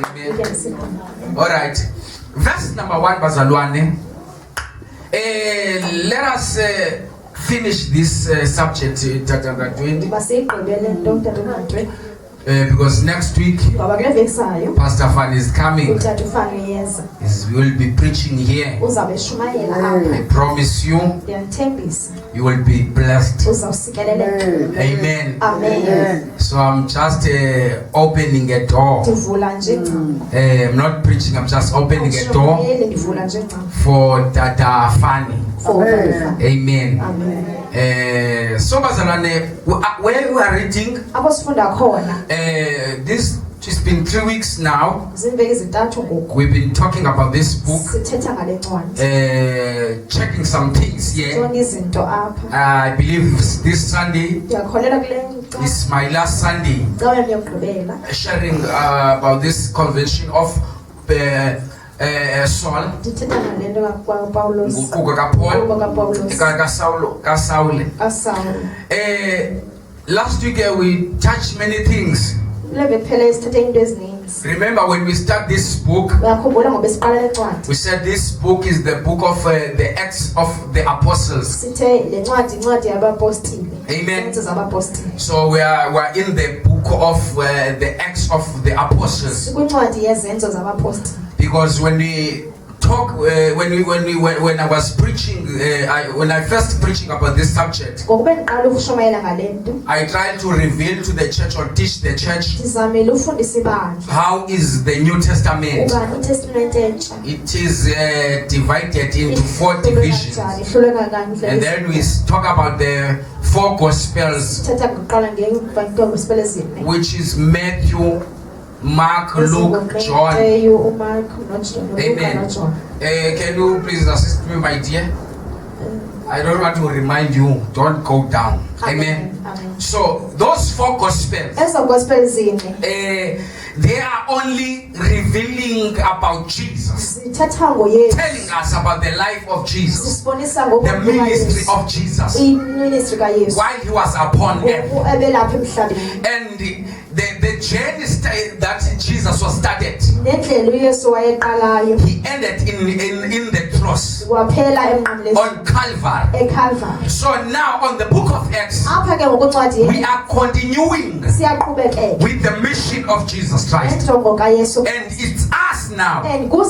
Amen. All right. Verse number 1, Bazalwane. Let us finish this subject, chapter 20. Because next week, Pastor Fan is coming. He will be preaching here. I promise you, you will be blessed. Amen. Amen. So I'm just opening a door. I'm not preaching, I'm just opening a door for Dada Fanny. Amen. Amen. So Bazalwane, where you are reading, this it's been 3 weeks now. We've been talking about this book, checking some things here. I believe this Sunday is my last Sunday sharing about this convention of Saul. Last week we touched many things. Remember when we start this book, we said this book is the book of the Acts of the Apostles. Amen. So we are in the book of the Acts of the Apostles. Because when we talk, when I was preaching, when I first preaching about this subject, I tried to reveal to the church or teach the church how is the New Testament. It is divided into 4 divisions, and then we talk about the 4 Gospels, which is Matthew, Mark, Luke, John. Amen. Can you please assist me, my dear? I don't want to remind you, don't go down. Amen. Amen. So those 4 Gospels, they are only revealing about Jesus, telling us about the life of Jesus, the ministry of Jesus while he was upon earth, and the journey that Jesus was started. He ended in the cross on Calvary. So now on the book of Acts, we are continuing with the mission of Jesus Christ, and it's us now who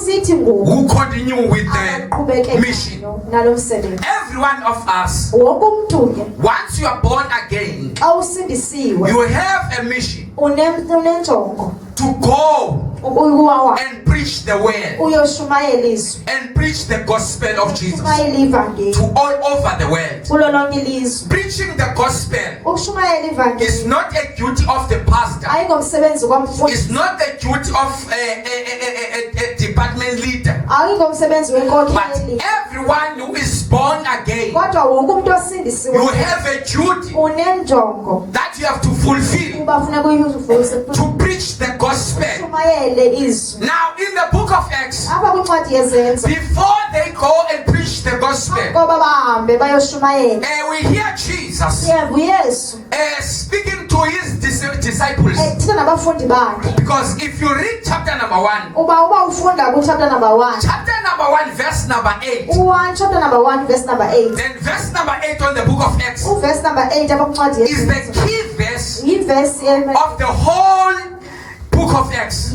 continue with the mission. Every one of us, once you are born again, you have a mission to go and preach the word and preach the gospel of Jesus to all over the world. Preaching the gospel is not a duty of the pastor. It's not a duty of a department leader. But everyone who is born again, you have a duty that you have to fulfill, to preach the gospel. Now in the book of Acts, before they go and preach the gospel, we hear Jesus speaking to his disciples. Because if you read chapter number 1, verse number 8, then verse number 8 on the book of Acts is the key verse of the whole book of Acts.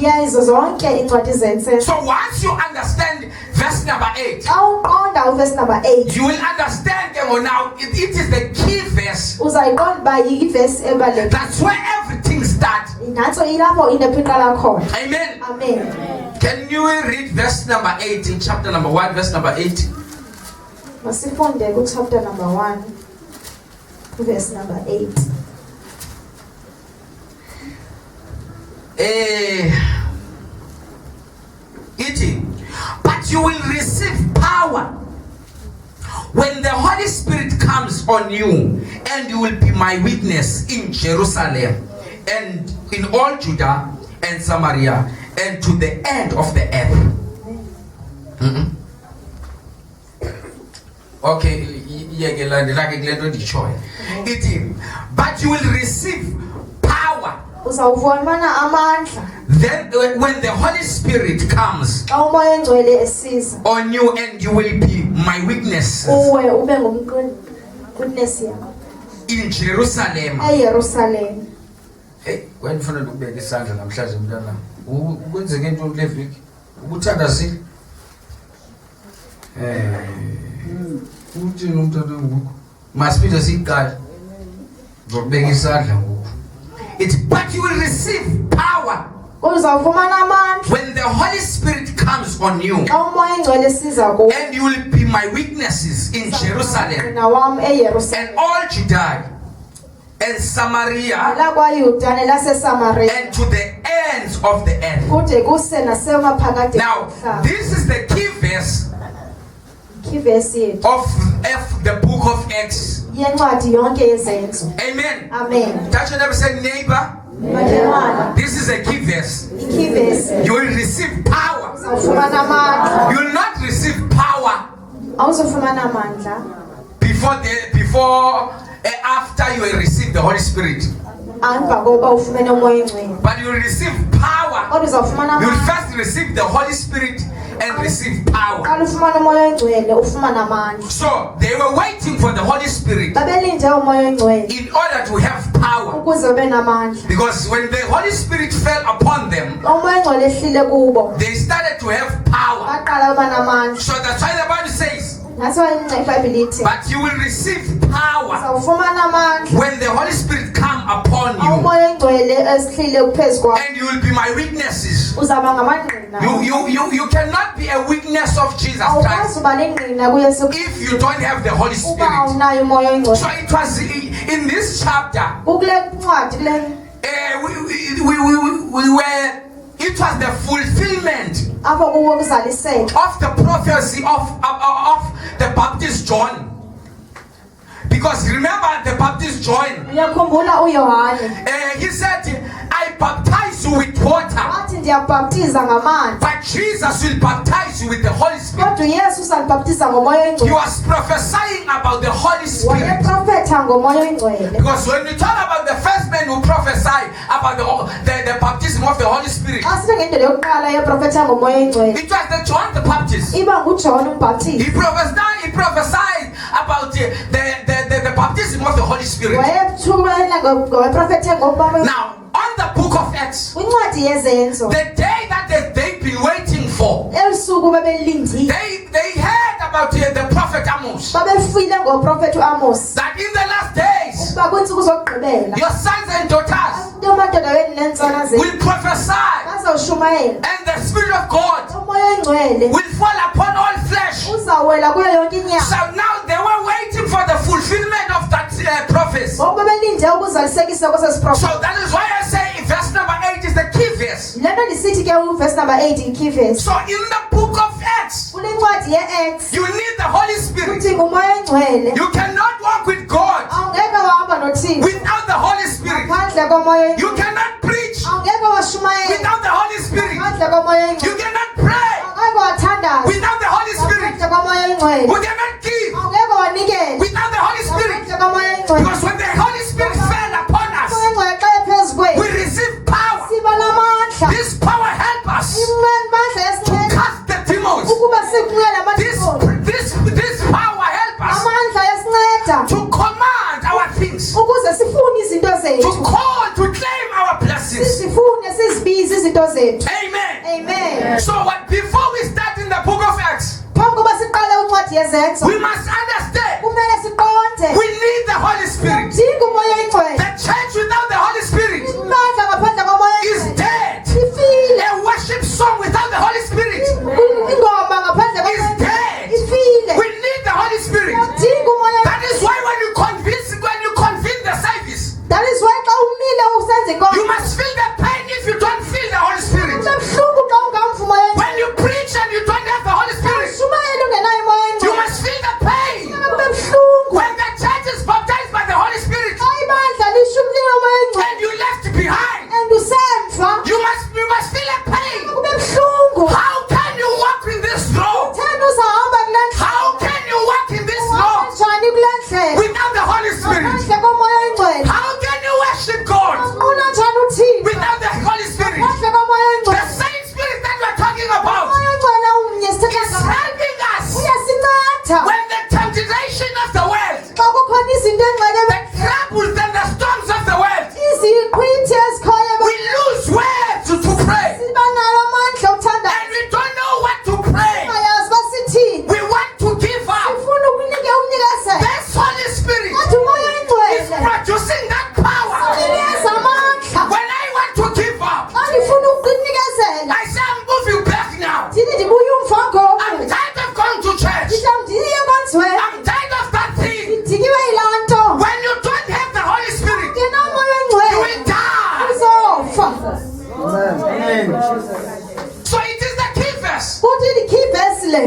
So once you understand verse number 8, you will understand now it is the key verse. That's where everything starts. Amen. Amen. Can you read verse number 8 in chapter number 1, verse number 8? Chapter number 1, verse number 8. But you will receive power when the Holy Spirit comes on you, and you will be my witness in Jerusalem and in all Judah and Samaria and to the end of the earth. Okay, but you will receive power Then when the Holy Spirit comes on you, and you will be my witnesses in Jerusalem. Hey, when for the big son and I'm shouting down. When's again to live? Uthanda si? Must be the sick guy. It's but you will receive power when the Holy Spirit comes on you, and you will be my witnesses in Jerusalem and all Judea and Samaria and to the ends of the earth. Now, this is the key verse of the book of Acts. Amen. Amen. Touch and never say neighbor. This is a key verse. You will receive power. You will not receive power after you will receive the Holy Spirit. But you will receive power. You will first receive the Holy Spirit and receive power. So they were waiting for the Holy Spirit in order to have power. Because when the Holy Spirit fell upon them, they started to have power. So that's why the Bible says, but you will receive power when the Holy Spirit come upon you, and you will be my witnesses. You cannot be a witness of Jesus Christ if you don't have the Holy Spirit. So it was in this chapter it was the fulfillment of the prophecy of the Baptist John. Because remember the Baptist John, he said, I baptize you with water, but Jesus will baptize you with the Holy Spirit. He was prophesying about the Holy Spirit. Because when we talk about the first man who prophesied about the baptism of the Holy Spirit, it was the John the Baptist. He prophesied about the baptism of the Holy Spirit. Now, on the book of Acts, the day that they've been waiting for, they heard about the prophet Amos, that in the last days your sons and daughters will prophesy, and the Spirit of God will fall upon all flesh. So now they were waiting for the fulfillment of that prophecy. So that is why I say verse number 8 is the key verse. So in the book of Acts, you need the Holy Spirit. You cannot walk with God without the Holy Spirit. You cannot preach without the Holy Spirit. You cannot pray without the Holy Spirit. You cannot give without the Holy Spirit. Because when the Holy Spirit fell upon us, we receive power. This power helps us to cast the demons. This power helps us to command our things, to call, to claim our blessings. Amen. Amen. So what, before we start in the book of Acts, we must understand we need the Holy Spirit. The church without the Holy Spirit is dead. A worship song without the Holy Spirit is dead. We need the Holy Spirit. That is why when you convene the service, you must feel the pain if you don't feel the Holy Spirit. When you preach and you don't have the Holy Spirit, you must feel the pain. When the church is baptized by the Holy Spirit and you left behind, So it is the key verse. Futhi the key verse le.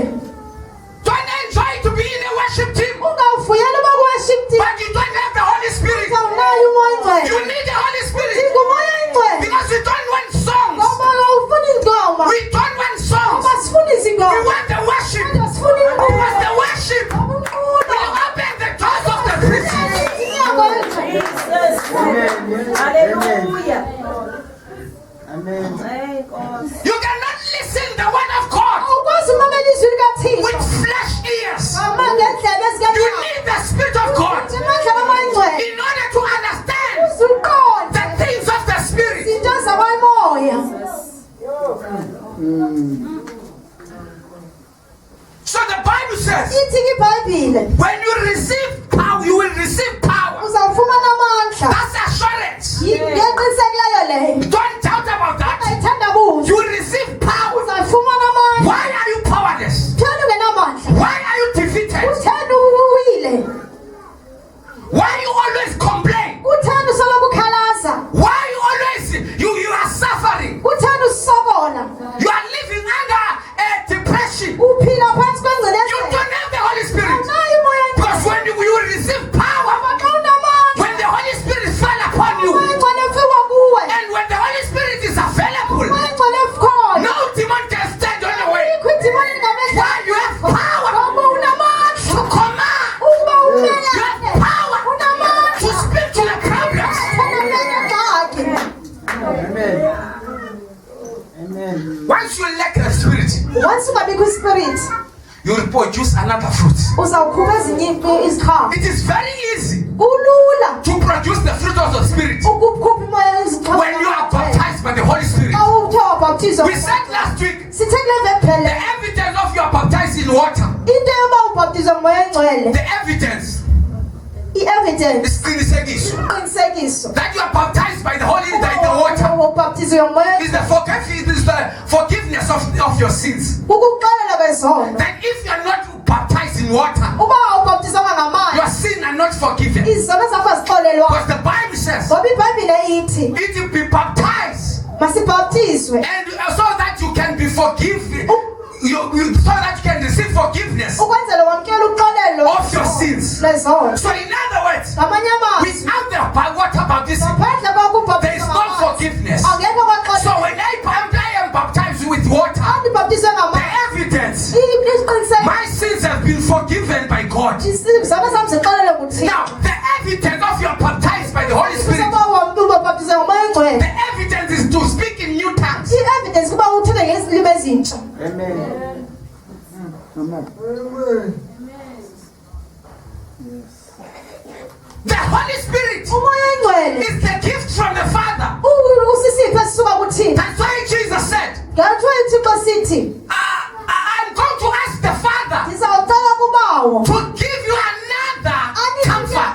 Don't enjoy to be in a worship team, Ungavuyela worship team. but you don't have the Holy Spirit. Awunayo umoya You ongcwele. need the Holy Spirit Umoya ongcwele. because we don't want songs. Ngoba awufuni ingoma. We don't want songs. Asifuni We izingoma. want the worship. Asifuni Because the worship will open the doors of the prison. Hallelujah. Amen. You cannot listen the word of God with flesh ears. You need the Spirit of God in order to understand the things of the Spirit. So the Bible says, when you receive power, you will receive power. That's assurance. Don't doubt about that. You will receive power. Why are you powerless? Why are you defeated? Why you always complain? Why you always you are suffering? You are living under depression. You don't have the Holy Spirit. Because when you receive power, when the Holy Spirit fell upon you, and when the Holy Spirit is available, no demon can stand on the way. Why you have power to command? You have power to speak to the problems. Amen. Once you lack the Spirit, you will produce another fruit. It is very easy to produce the fruit of the Spirit when you are baptized by the Holy Spirit. We said last week, the evidence of you are baptized in water. The evidence is that you are baptized by the Holy by the water. Is the forgiveness of your sins. Then if you are not baptized in water, your sins are not forgiven. Because the Bible says it will be baptized, and so that you can be forgiven, so that you can receive forgiveness of your sins. So in other words, without the water baptism, there is no forgiveness. So when I am baptized with water, the evidence, my sins have been forgiven by God. Now, the evidence of you are baptized by the Holy Spirit, the evidence is to speak in new tongues. Amen. The Holy Spirit is the gift from the Father. That's why Jesus said, I'm going to ask the Father to give you another comfort.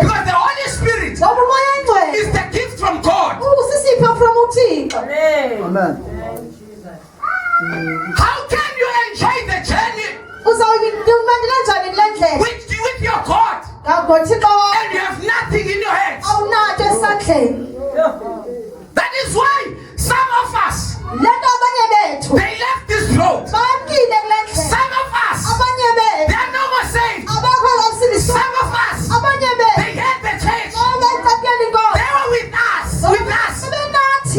Because the Holy Spirit is the gift from God. Amen. How can you enjoy the journey with your God and you have nothing in your hands? That is why some of us, they left this road. Some of us, they are no more saved. Some of us, they had the church. They were with us,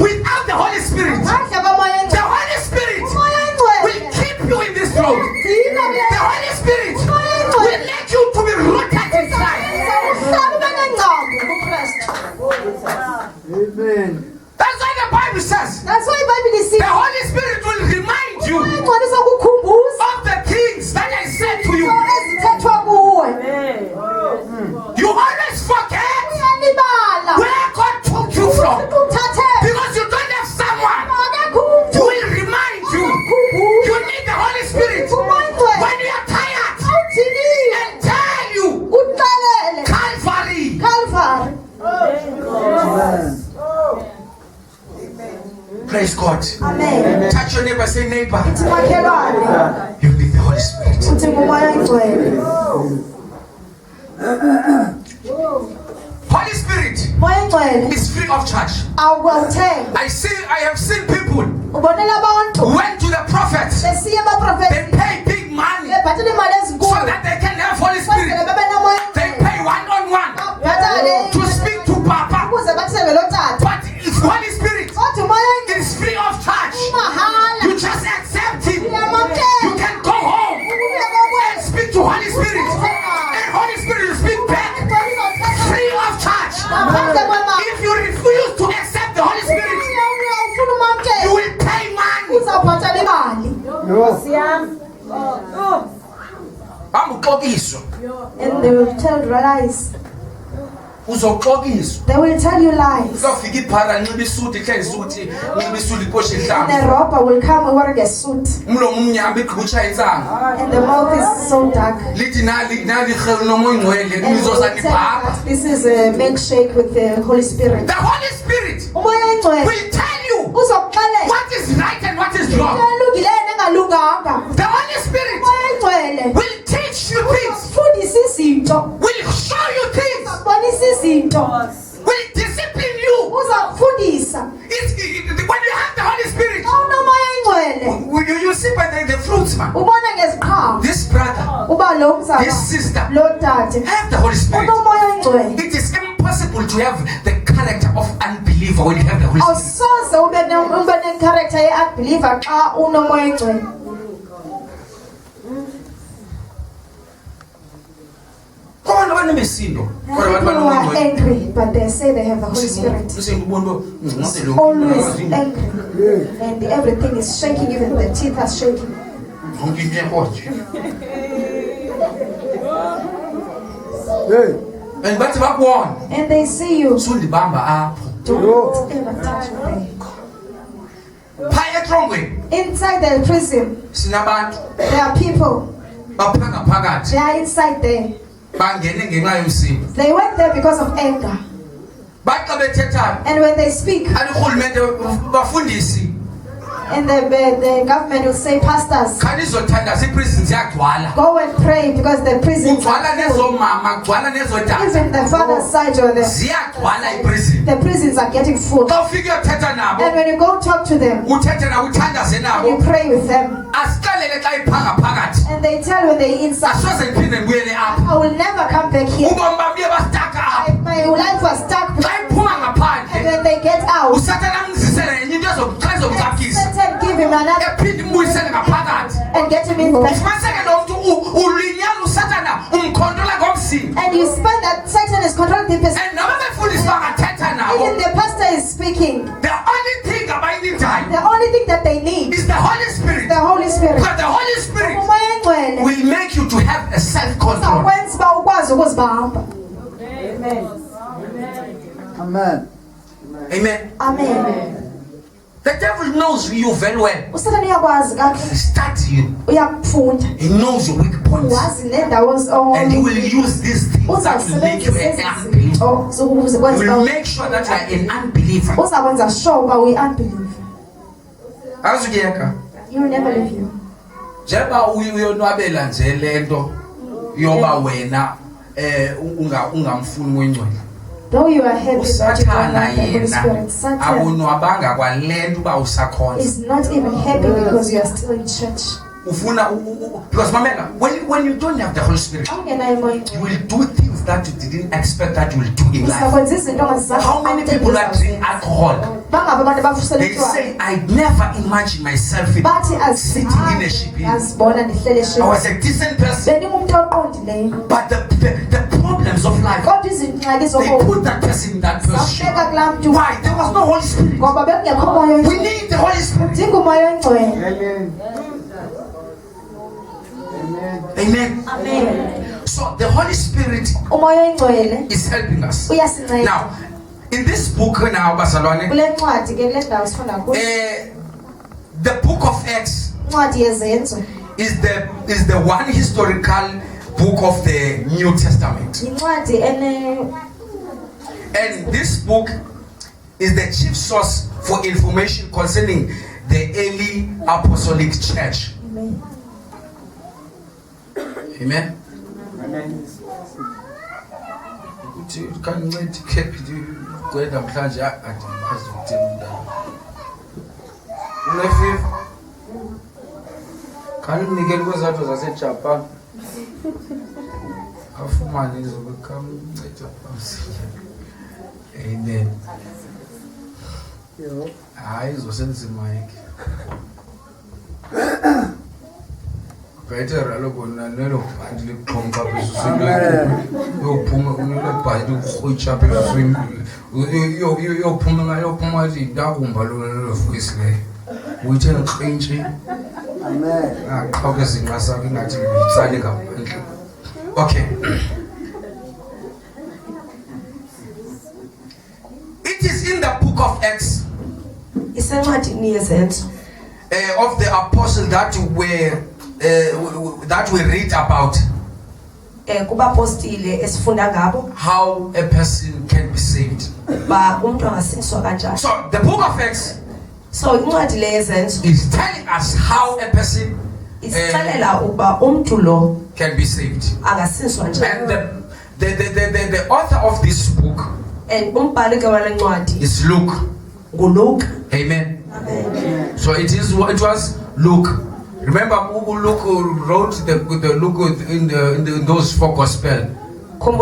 without the Holy Spirit. The Holy Spirit will keep you in this road. The Holy Spirit will let you to be rooted inside. Amen. That's why the Bible says the Holy Spirit will remind you of the things that I said to you. You always forget where God took you from because you don't have someone who will remind you. You need the Holy Spirit when you are tired and tell you Calvary. Praise God. Amen. Touch your neighbor, say neighbor. It's my Kerala. You need the Holy Spirit. Holy Spirit It's free of charge. I have seen people went to the prophets. They pay big money so that they can have Holy Spirit. They pay one-on-one to speak to Papa. But it's Holy Spirit. It's free of charge. You just accept it. You can go home and speak to Holy Spirit. And Holy Spirit will speak back. Free of charge. If you refuse to accept the Holy Spirit, you will pay money. And they will tell lies. They will tell you lies. And the robber will come wearing a suit. And the mouth is so dark. And this is a milkshake with the Holy Spirit. The Holy Spirit will tell you what is right and what is wrong. The Holy Spirit will teach you things. Will show you things. Will discipline you. When you have the Holy Spirit, you see by the fruits, man. This brother, this sister, have the Holy Spirit. It is impossible to have the character of unbeliever when you have the Holy Spirit. People who are angry, but they say they have the Holy Spirit. Always angry. And everything is shaking, even the teeth are shaking. And they see you. Don't ever touch me. Inside the prison, there are people. They are inside there. They went there because of anger. And when they speak, and the government will say, pastors, go and pray because the prisons are full. Even the father's side or the prisons are getting full. And when you go talk to them, you pray with them, and they tell you they inside, I will never come back here. My life was stuck. And when they get out, Satan give him another and get him in there. And you spend that Satan is controlling the person. Even the pastor is speaking. The only thing that they need is the Holy Spirit. The Holy Spirit. Because the Holy Spirit will make you to have a self-control. Amen. Amen. Amen. The devil knows you very well. He studies you. He knows your weak points. And he will use these things that will make you an unbeliever. He will make sure that you are an unbeliever. He will never leave you. Though you are happy that you don't like the Holy Spirit, Satan is not even happy because you are still in church. Because when you don't have the Holy Spirit, you will do things that you didn't expect that you will do in life. How many people that drink alcohol? They say, I never imagined myself sitting in a ship. I was a decent person. But the problems of life, they put that person in that position. Why? There was no Holy Spirit. We need the Holy Spirit. Amen. Amen. So the Holy Spirit is helping us. Now, in this book now, the book of Acts is the one historical book of the New Testament. And this book is the chief source for information concerning the early apostolic church. Amen. kancedi kephili kwenda mhlanje adimazi ukuthini unefifa kaninikele kwezathu zaseJapan afumane izobekamnceda phamsile. Amen. Hayi izosenzima yeke better aloko nalo bandi liqhonqa phezulu yophuma kunelo bandi ukhotsha phezulu yophuma ngayophuma izindakumba lo voice le uthi nqintshi. Amen. Aqhawuke izinqasa ingathi ngitsale ngamandla. Okay. It is in the book of Acts of the apostles that we read about how a person can be saved. So the book of Acts is telling us how a person can be saved. And the author of this book is Luke. Amen. Amen. So it was Luke. Remember who Luke wrote the Luke in those four gospel. And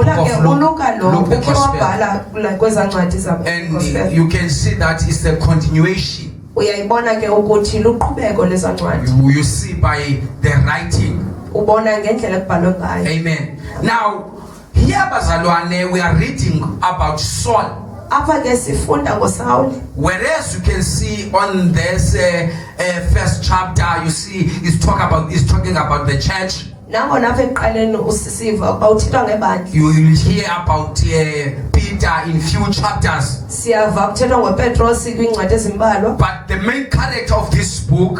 you can see that it's a continuation. You see by the writing. Amen. Now here bazalwane, we are reading about Saul. Whereas you can see on this first chapter, you see he's talking about the church. You will hear about Peter in few chapters. But the main character of this book,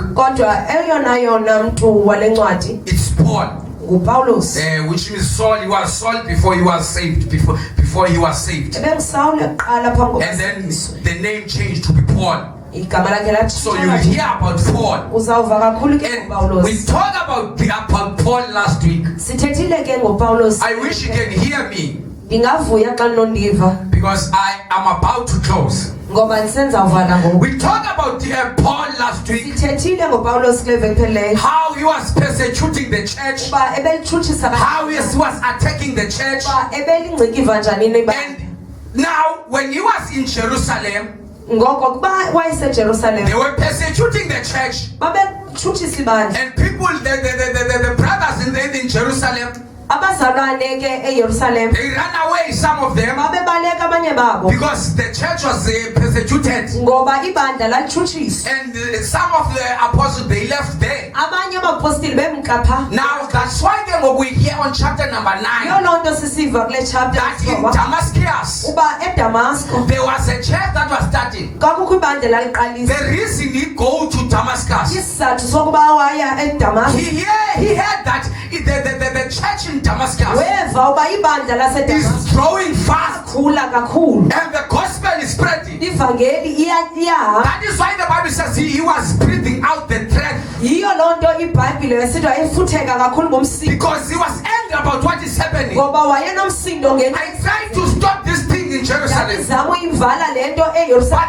it's Paul. Which means Saul. He was Saul before he was saved. Before he was saved. And then the name changed to be Paul. So you will hear about Paul. And we talked about Paul last week. I wish you can hear me, because I am about to close. We talked about Paul last week, how he was persecuting the church, how he was attacking the church. And now when he was in Jerusalem, they were persecuting the church. And people, the brothers in Jerusalem, they ran away, some of them, because the church was persecuted. And some of the apostles, they left there. Now that's why we hear on chapter number 9 that in Damascus there was a church that was started. The reason he go to Damascus, he heard that the church in Damascus is growing fast, and the gospel is spreading. That is why the Bible says he was breathing out the threat, because he was angry about what is happening. I tried to stop this thing in Jerusalem, but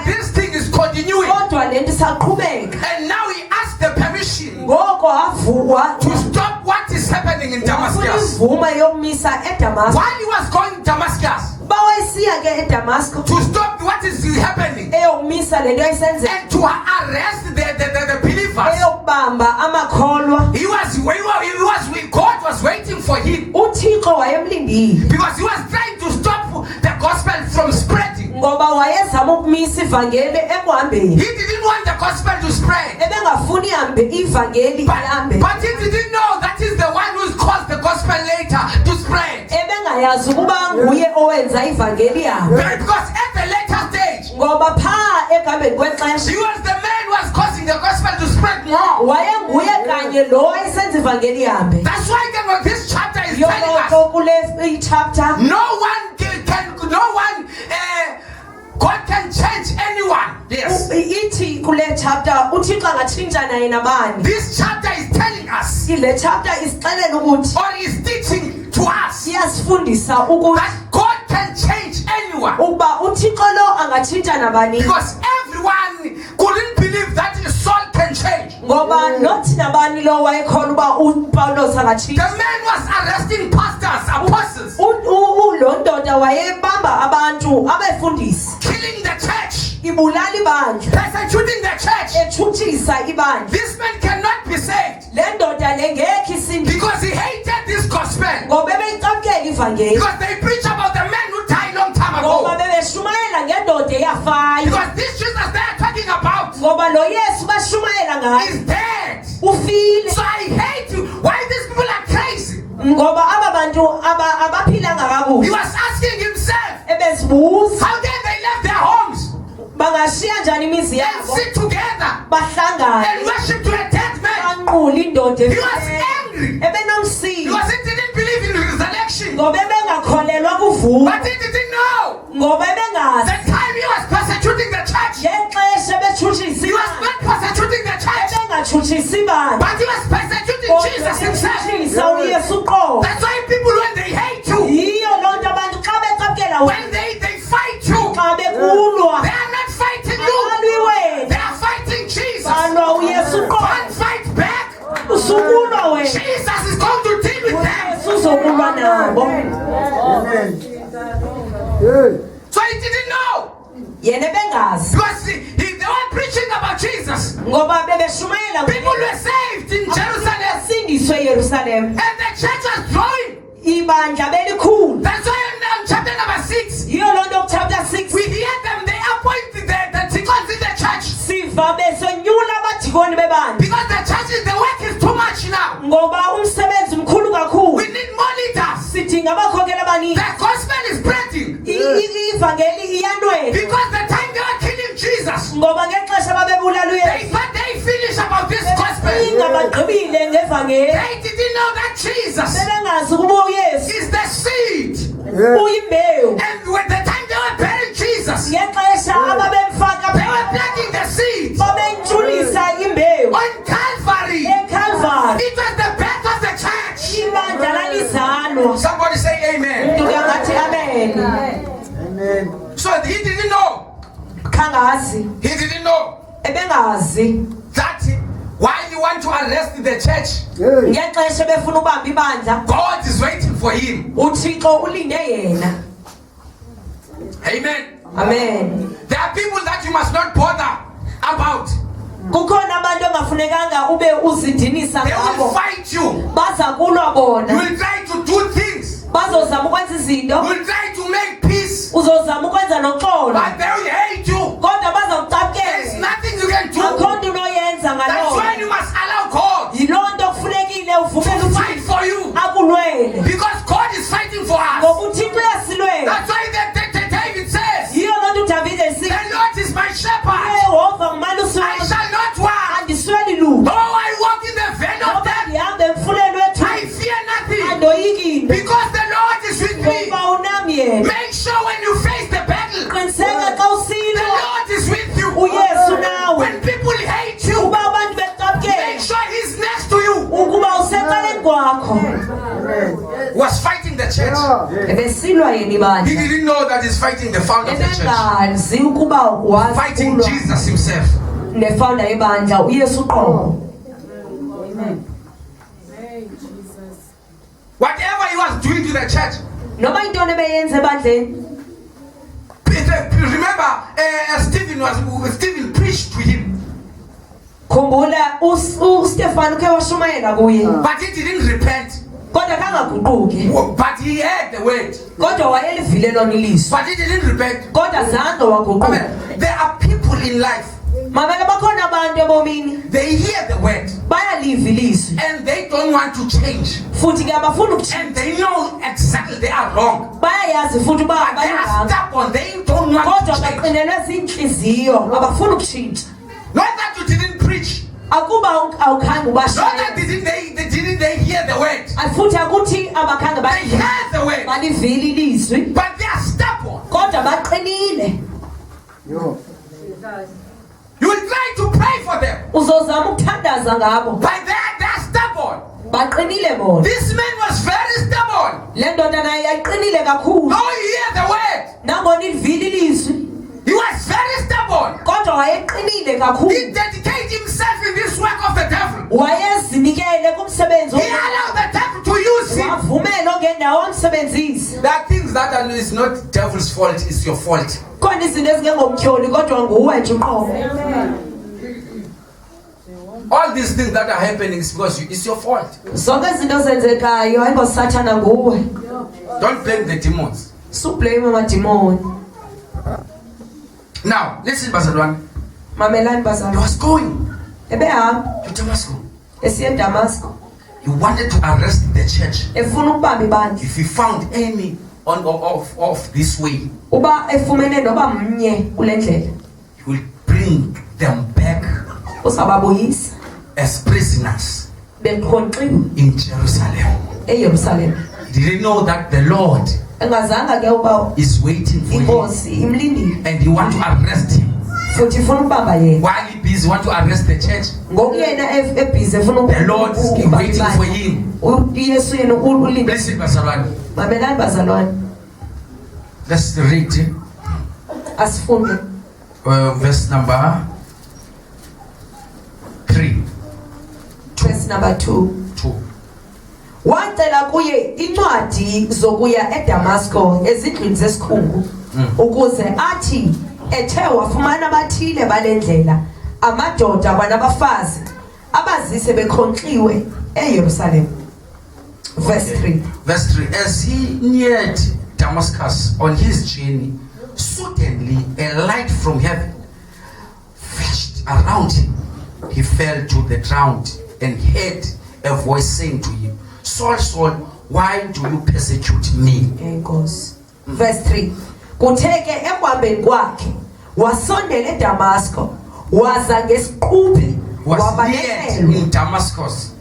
this thing is continuing. And now he asked the permission to stop what is happening in Damascus. While he was going to Damascus, to stop what is happening, and to arrest the believers, God was waiting for him, because he was trying to stop the gospel from spreading. He didn't want the gospel to spread, but he didn't know that is the one who's caused the gospel later to spread. Because at the later stage, he was the man who was causing the gospel to spread more. That's why this chapter is telling us God can change anyone. Yes. This chapter is telling us, or is teaching to us, that God can change anyone. Because everyone couldn't believe that Saul can change. The man was arresting pastors, apostles, killing the church, persecuting the church. This man cannot be saved because he hated this gospel. Because they preach about the man who died long time ago. Because this Jesus they are talking about is dead. So I hate you. Why these people are crazy? He was asking himself, how can they leave their homes and sit together and worship to a dead man? He was angry because he didn't believe in resurrection. But he didn't know the time he was persecuting the church. He was not persecuting the church, but he was persecuting Jesus himself. That's why people, when they hate you, when they fight you, they are not fighting you, they are fighting Jesus. Don't fight back. Jesus is going to deal with them. So he didn't know. Because they were preaching about Jesus. People were saved in Jerusalem. And the church was growing. That's why in chapter number 6, we hear them, they appoint the deacons in the church. Because the church the work is too much now. We need more leaders. The gospel is spreading. Because the time they were killing Jesus, they thought they finished about this gospel. They didn't know that Jesus is the seed. And when the time they were burying Jesus, they were planting the seed on Calvary. It was the birth of the church. Somebody say amen. Amen. So he didn't know. He didn't know that while you want to arrest the church, God is waiting for him. Amen. Amen. There are people that you must not bother about. They will fight you. You will try to do things. You will try to make peace. But they will hate you. There is nothing you can do. That's why you must allow God to fight for you. Because God is fighting for us. That's why David says, the Lord is my shepherd. I shall not want. Though I walk in the valley of death, I fear nothing. Because the Lord is with me. Make sure when you face the battle, the Lord is with you. When people hate you, make sure he's next to you. Was fighting the church. He didn't know that he's fighting the founder of the church. Fighting Jesus himself. Whatever he was doing to the church. Remember, Stephen preached to him. But he didn't repent. But he heard the word. But he didn't repent. There are people in life. They hear the word and they don't want to change. And they know exactly they are wrong. But they are stubborn. They don't want to change. Not that you didn't preach. Not that they didn't hear the word. They heard the word. But they are stubborn. You will try to pray for them. But they are stubborn. This man was very stubborn. stubborn. Le ndoda naye yayiqinile kakhulu. Now you hear the word. Nangona ilivile ilizwi. He was very stubborn. Kodwa wayeqinile kakhulu. He dedicated himself in this work of the devil. Wayezinikele kumsebenzi. He allowed the devil to use him. Wavumela ongendawo umsebenzisi. There are things that is not devil's fault, it's your fault. Khona izinto ezingengomtyholi kodwa nguwe nje uqobo. All these things that are happening is because it's your fault. Zonke izinto zenzekayo ayingosathana nguwe. Don't blame the demons. Sublame amadimoni. Now, listen, Bazalwane. Mamelani He bazalwane. was going Ebehamba to Damascus. esiya eDamasco. He wanted to arrest the church. Efuna ukubamba ibandla. If he found any of this way, Uba efumene noba mnye kule ndlela. he will bring them back Uzababuyisa as prisoners bekhonqiwe in Jerusalem. eYerusalem. He didn't know that the Lord Engazanga ke uba is waiting for him inkosi imlindile and he want to arrest him. futhi ifuna ukubamba yena. While he busy want to arrest the church, Ngoku yena ebhizi efuna the Lord is waiting for him. uYesu yena ulinde. Listen, Bazalwane. Mamelani bazalwane. Let's read Asifunde verse number 3. verse number 2. Wacela kuye incwadi zokuya eDamasco ezindlini zesikhungu ukuze athi ethe wafumana abathile balendlela amadoda kwanabafazi abazise bekhonqiwe eYerusalem. Verse 3. Verse 3. As he neared Damascus on his journey, suddenly a light from heaven flashed around him. He fell to the ground and heard a voice saying to him, Saul, Saul, why do you persecute me? Verse 3. Kutheke ekuhambeni kwakhe wasondela eDamasco waza ngesiquphe Was near in Damascus.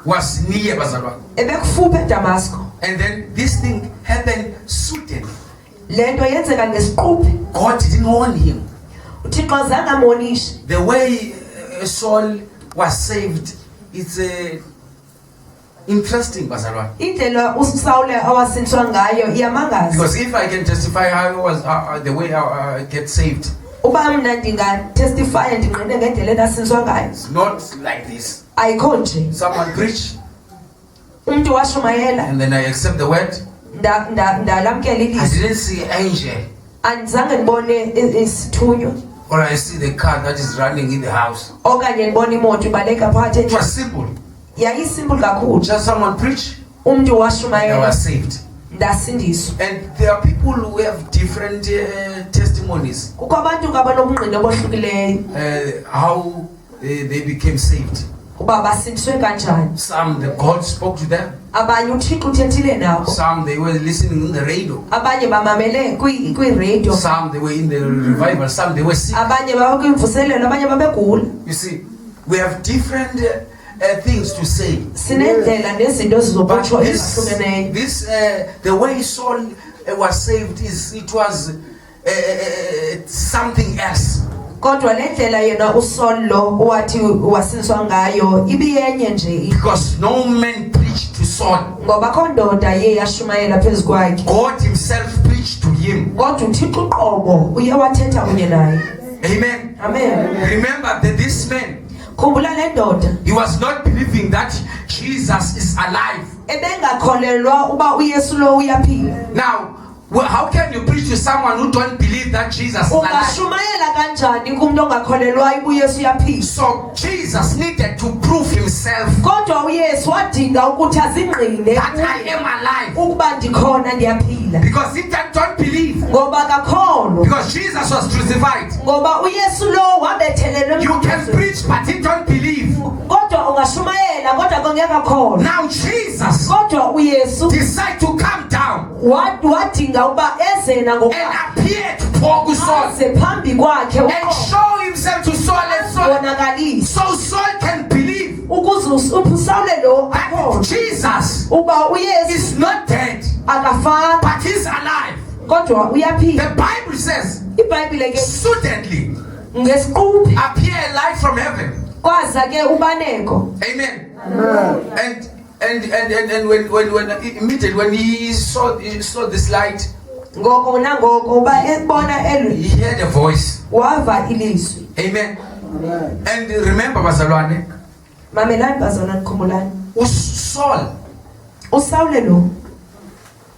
Was near Bazalwane. ebekufuphe eDamasco. And then this thing happened suddenly. Lento yenzeka ngesiquphe. God didn't warn him. uThixo zange amonishe. The way Saul was saved, it's interesting, Bazalwane. Indlela uSaul awasindiswa ngayo iyamangaza. Because if I can testify how it was the way I get saved, Uba mina ndingatestify ndinqine ngendlela endasindiswa ngayo. it's not like this. Ayikho nje. Someone preach Umuntu washumayela and then I accept the word. ndalamkela I ilizwi. didn't see angel Andizange ndibone isithunywa or I see the car that is running in the house. okanye ndibone imoto ibaleka phakathi It endlini. was simple. Yayisimple kakhulu. Just someone preach, Umuntu they washumayela were saved. ndasindiswa. And there are people who have different testimonies Kukho abantu abanobungqina obohlukileyo how they became saved. uba basindiswe kanjani. Some the God spoke to them. Abanye uThixo uthethile nabo. Some they were listening in the radio. Abanye bamamele kwi-radio. Some they were in the revival. Some they were sick. Abanye babekwimvuselelo, abanye babegula. You see, we have different things to say. Sinendlela nezinto But zizokutsho this, ezahlukeneyo. the way Saul was saved it was something else. Kodwa le ndlela yena uSaul lo wathi wasindiswa ngayo ibiyenye nje. Because no man preached to Saul. Ngoba akho ndoda ye yashumayela phezu kwakhe. God himself preached to him. Kodwa uThixo uqobo uye wathetha kunye naye. Amen. Amen. Remember that this man, Khumbula le ndoda. he was not believing that Jesus is alive. Ebengakholelwa uba uYesu lo uyaphila. Now, how can you preach to someone who don't believe that Jesus is alive? Ungashumayela kanjani kumuntu ongakholelwayo uba uYesu uyaphila? So Jesus needed to prove himself Kodwa uYesu wadinga ukuthi azingqine that I am alive. ukuba ndikhona ndiyaphila. Because he don't believe. Ngoba akakholwa. Because Jesus was crucified. Ngoba uYesu lo wabethelelwe You can preach, but he don't believe. Kodwa ungashumayela kodwa kongekakholwa. Now Jesus Kodwa uYesu decided to come down wadinga uba ezena and appear to Paul Saul ze phambi kwakhe and show himself to Saul and Saul, ubonakalisa so Saul can believe ukuze uSawule lo that akholwe Jesus uba uYesu is not dead, akafanga but he's alive. kodwa uyaphila. The Bible says, iBhayibhile ke suddenly ngesiquphe appear a light from heaven. kwaza ke ubaneko. Amen. And And when immediately when he saw this light, he heard a voice. Amen. And remember, bazalwane, Saul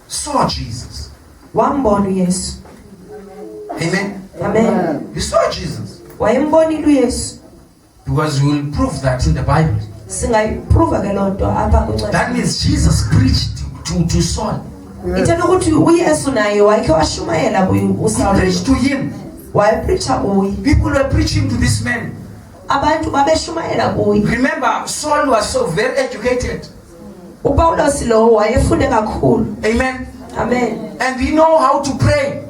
saw Jesus. Amen. He saw Jesus. Because we will prove that in the Bible. That means Jesus preached to Saul. He preached to him. People were preaching to this man. Remember, Saul was so very educated. Amen. Amen. And we know how to pray.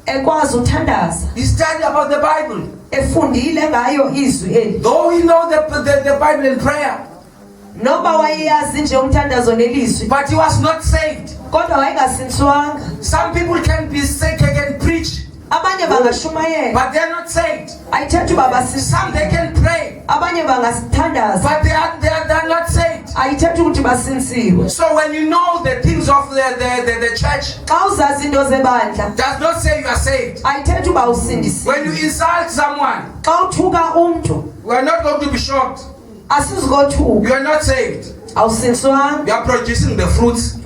He studied about the Bible. Though he know the Bible and prayer, but he was not saved. Some people can be sick, can preach, but they are not saved. Some they can pray, but they are not saved. So when you know the things of the church, does not say you are saved. When you insult someone, we are not going to be shocked. You are not saved. You are producing the fruits.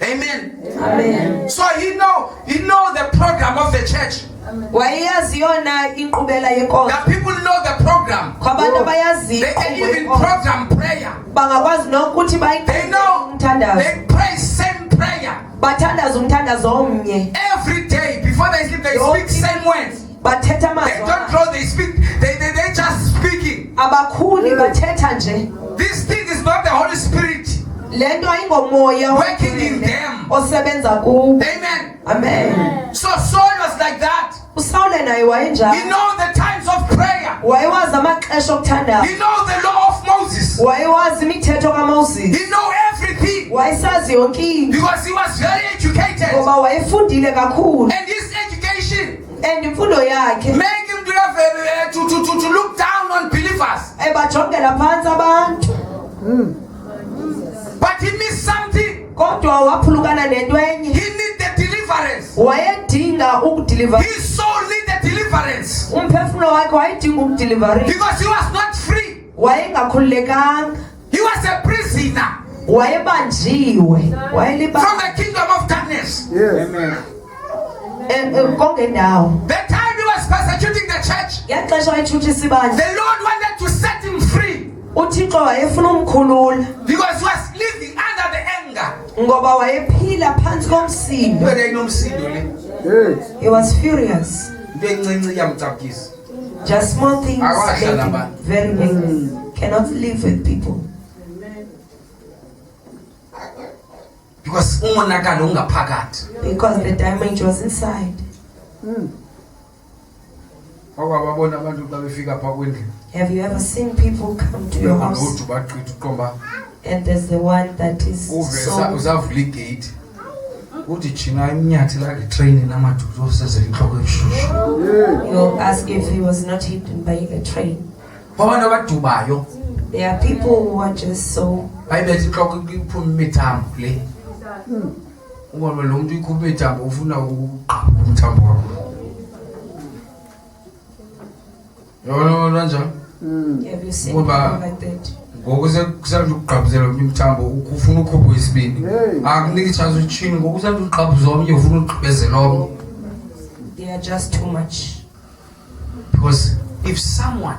Amen. Amen. So he know the program of the church. The people know the program. They can even program prayer. They know they pray same prayer. Every day before they sleep, they speak same words. They don't draw, they speak, they just speaking. This thing is not the Holy Spirit working in them. Amen. Amen. So Saul was like that. He know the times of prayer. He know the law of Moses. He know everything. Because he was very educated. And his education make him to have to look down on believers. But he missed something. He need the deliverance. His soul need the deliverance. Because he was not free. He was a prisoner from the kingdom of darkness. Amen. The time he was persecuting the church, the Lord wanted to set him free. Because he was living under the anger. He was furious. Just small things make him very angry. Cannot live with people. Because the damage was inside. Have you ever seen people come to your house and there's the one that is so... You'll ask if he was not hidden by a train. There are people who are just so... Have you seen people like that? They are just too much. Because if someone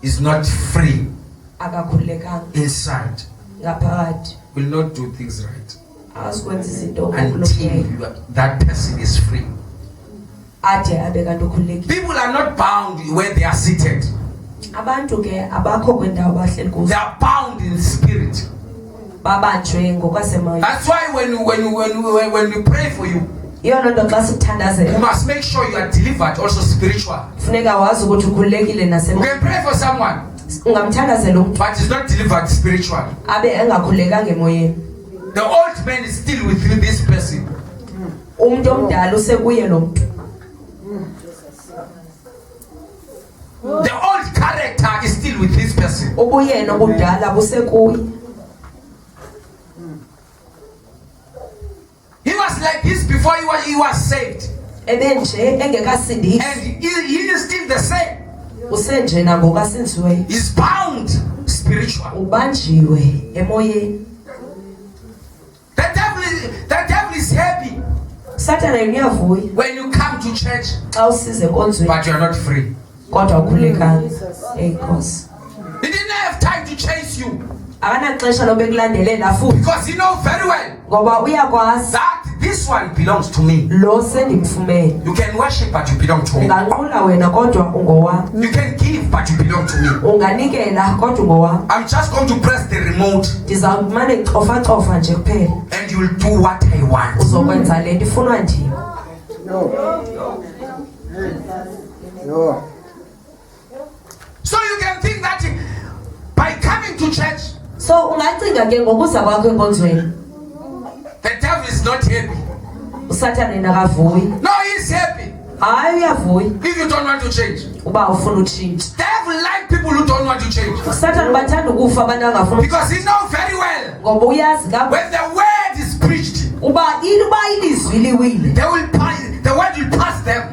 is not free inside, will not do things right until that person is free. People are not bound where they are seated. They are bound in spirit. That's why when we pray for you, you must make sure you are delivered also spiritually. You can pray for someone, but he's not delivered spiritually. The old man is still with you, this person. person. Ubuyena obudala busekuye. He was like this before he was saved. Ebenje engekasindiswa. And he is still the same. Usenje nangokasinziwe. He's bound spiritually. Ubanjiwe emoyeni. The devil is happy Satan uyavuya when you come to church, xa usize enkonzweni but you are not free. kodwa ukhulekanga. Enkosi. He didn't have time to chase you Akanaxesha lobe kulandelela futhi because he knows very well ngoba uyakwazi that this one belongs to me. lo sendimfumene. You can worship, but you belong to me. Unganqula wena kodwa ungowami. You can give, but you belong to me. Unganikela kodwa ungowami. I'm just going to press the remote Ndizawumane cofa nje kuphela. and you will do what I want. Uzokwenza lento ifunwa ndim. No. So you can think that by coming to church, So ungacinga ke ngokuza kwakho enkonzweni the devil is not happy. uSathane nakavuyi. No, he's happy Hayi uyavuya if you don't want to change. uba ufuna utshintsha. Devil like people who don't want to change uSathane bathanda ukufa abantu abangafuna because he knows very well ngoba uyazi kakhulu when the word is preached, uba ilizwi liwile the word will pass them.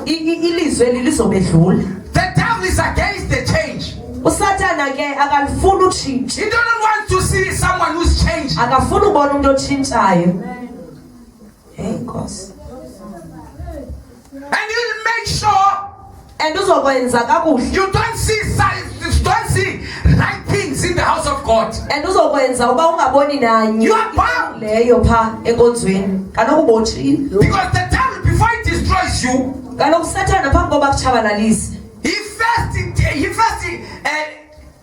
ilizwi lizobedlula. The devil is against the change. uSathane ke akalifuna utshintsha. He doesn't want to see someone who's changed. Akafuna ubona umuntu otshintshayo. Enkosi. And he will make sure And uzokwenza kakuhle. you don't see right things in the house of God. And uzokwenza uba ungaboni nanye You are bound. leyo pha enkonzweni. Kaloku ubotshile. Because the devil, before he destroys you, Kaloku uSathane phambi koba kutshabalalise. he first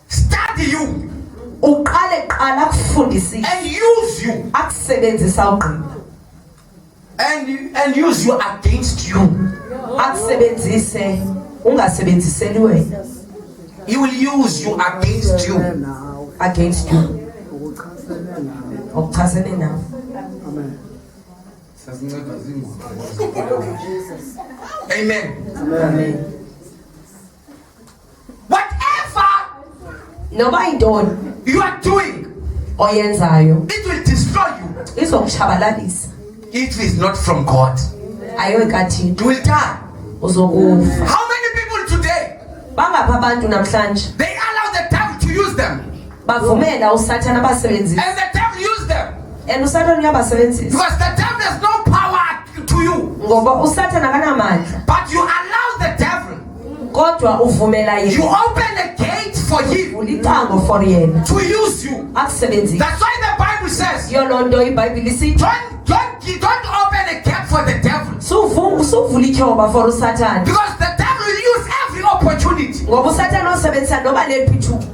study you Uqale qala akufundisise. and use you Akusebenzisa ugqina. and use you against you. Akusebenzise ungasebenziseli wena. He will use you against you. Against you. Okuchasene nawe. Amen. Amen. Whatever Noba yintoni you are doing, oyenzayo it will destroy you. izokutshabalalisa. It is not from God. Ayo ekathini You will die. uzokufa. How many people today, Bangapha abantu namhlanje they allow the devil to use them bavumela uSathane abasebenzise. and the devil use them And uSathane uyabasebenzisa because the devil has no power to you, ngoba uSathane akanamandla but you allow the devil, kodwa uvumela you yena. open the gate for him Ulicango for yena to use you. akusebenzise. That's why the Bible says Yo lonto iBhayibheli isithi don't open a gate for the devil suvula ithoba for uSathane because the devil will use every opportunity. ngoba uSathane usebenzisa noba leliphi ithuba.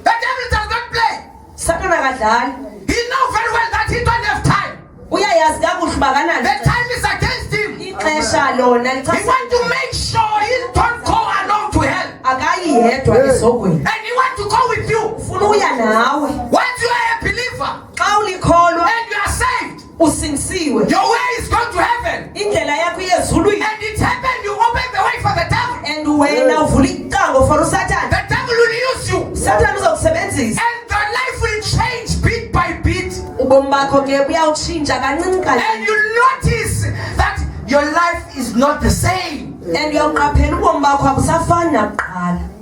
The devil does not play. uSathane akadlali. He knows very well that he don't have time. Uyayazi kakuhle uba The kanani time is against him. ixesha lona He lichasa wants to make sure he don't go alone to hell. akayi yedwa esogweni. And he wants to go with you. Ufuna uya nawe Once you are a believer xa ulikholwa and you are saved, usindisiwe. your way is going to heaven. Indlela yakho iyezulwini. And it happened, you open the way for the devil. And wena uvula icango for uSathane. The devil will use you. uSathane uzokusebenzisa. And your life will change bit by bit. Ubomi bakho ke buyawutshintsha kancinci And kancinci. you notice that your life is not the same. And uyaqaphela ubomi bakho abusafani nakuqala.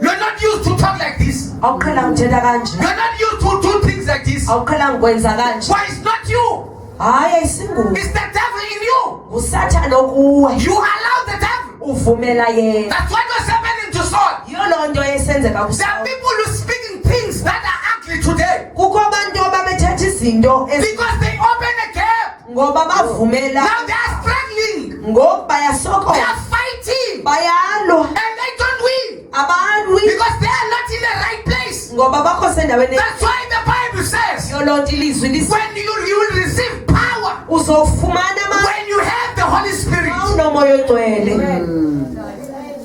You're not used to talk like this. Awuqhelanga uthetha kanje. You're not used to do things like this. Awuqhelanga ukwenza kanje. Why it's not you? Hayi ayisinguwe. It's the devil in you. uSathane okuwe. You allow the devil. Uvumela yena. That's what was happening to Saul. Yiyo loo nto esenzeka There are kuSaul. people who are speaking things that are ugly today Kukho abantu ababethetha izinto because they open a gap. ngoba bavumela Now they are struggling. ngoku They bayasokola are fighting. bayalwa And they don't win abalwi because they are not in the right place. ngoba bakho sendaweni. That's why the Bible says Yiyo loo nto ilizwi lisithi when you will receive power uzofumana amandla when you have the Holy Spirit, xa unomoya oyingcwele.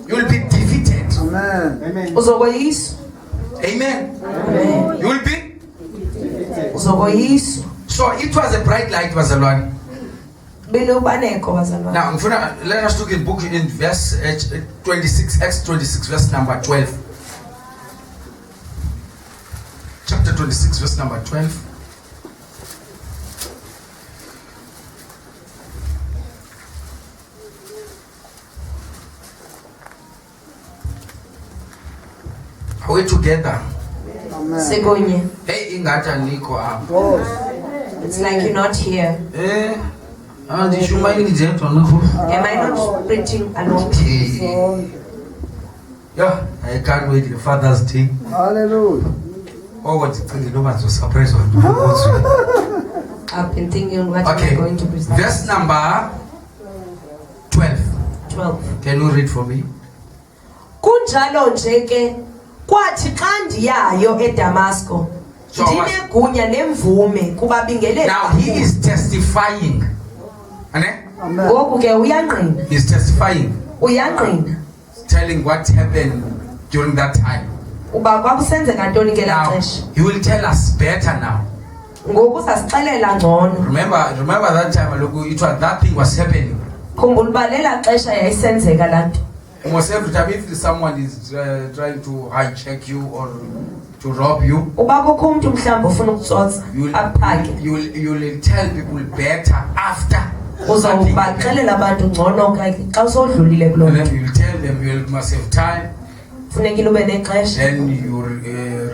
you will be defeated. Amen. Uzokoyiswa. Amen. Amen. You will be. Uzokoyiswa. So it was a bright light, bazalwane. Belubaneko bazalwane. Now, let us look in book in verse 26, Acts 26, verse number 12. 26, verse number 12. Are we together? Ngqunge. Hey, ingata niko apha. It's like you're not here. Am I not preaching alone? Yeah, I can't wait the Father's Day. Hallelujah. Oh, what you think? No one's surprised. I've been thinking what Okay, I'm going to present. verse number 12. 12. Can you read for me? Kunjalo nje ke kwathi xa ndiyayo eDamasco So ndinegunya nemvume kubabingeleli. now he is testifying. Ane? Amen. Ngoku ke uyangqina. He's testifying, Uyangqina. telling what happened during that time. Uba kwakusenzeka ntoni ngelaa Now xesha. he will tell us better now. Ngoku usasixelela ngcono. Remember that time. Look, it was that thing was happening. Khumbula uba lela xesha yayisenzeka laa nto. Almost every time, if someone is trying to hijack you or to rob you, Uba kukho umntu mhlawumbi ufuna ukutsotsa akuphake. you will tell people better after. Uzawubaxelela abantu ngcono xa usodlulile kuloo And nto. then you will tell them you must have time. Funekile ube nexesha. Then you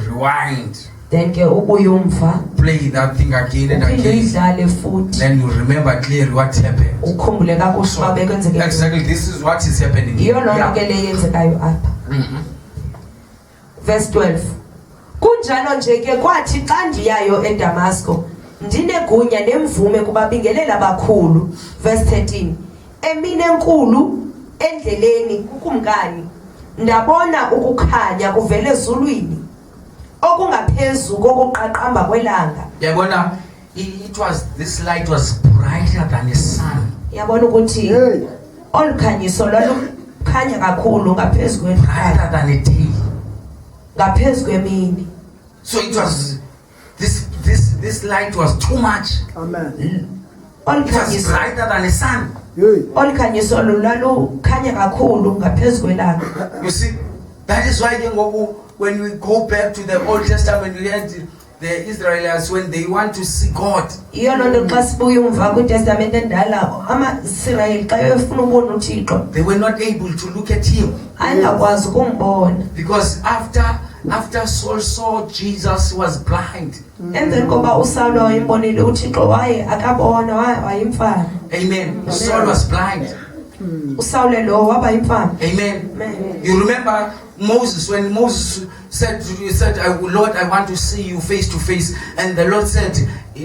rewind, Then ke ubuye umva. play that thing again and Uphinde again. uyidlale futhi. Then you remember clearly what happened. Ukhumbule kakuhle uba bekwenzeke. Exactly, this is what is happening. Yiyo loo nto Yeah. ke le yenzekayo apha. Verse 12. Kunjalo nje ke kwathi xa ndiyayo eDamasco ndinegunya nemvume kubabingelela abakhulu. Verse 13. Emini enkulu endleleni kukumkani ndabona ukukhanya kuvele ezulwini okungaphezu kokuqaqamba kwelanga. Yabona, this light was brighter than the sun. Yabona ukuthi olukhanyiso lwalukhanya kakhulu ngaphezu Brighter kwelanga, than a day. ngaphezu kwemini. So it was this light was too much. Amen. It was Olukhanyiso brighter than the sun. olukhanyiso lwalukhanya kakhulu ngaphezu kwelanga. You see, that is why when we go back to the Old Testament, we had the Israelites when they want to see God. Yiyo loo nto xa sibuya umva kwiTestamente endala amaIsrayeli xa befuna ukubona uThixo They were not able to look at him ayengakwazi ukumbona. because after Saul saw Jesus, he was blind. Emveni koba uSawule wayimbonile uThixo waye akabona wayimfana. Amen. Saul was blind. uSawule lo waba yimfana. Amen. Amen. You remember Moses, when Moses said, Lord, I want to see you face to face. And the Lord said,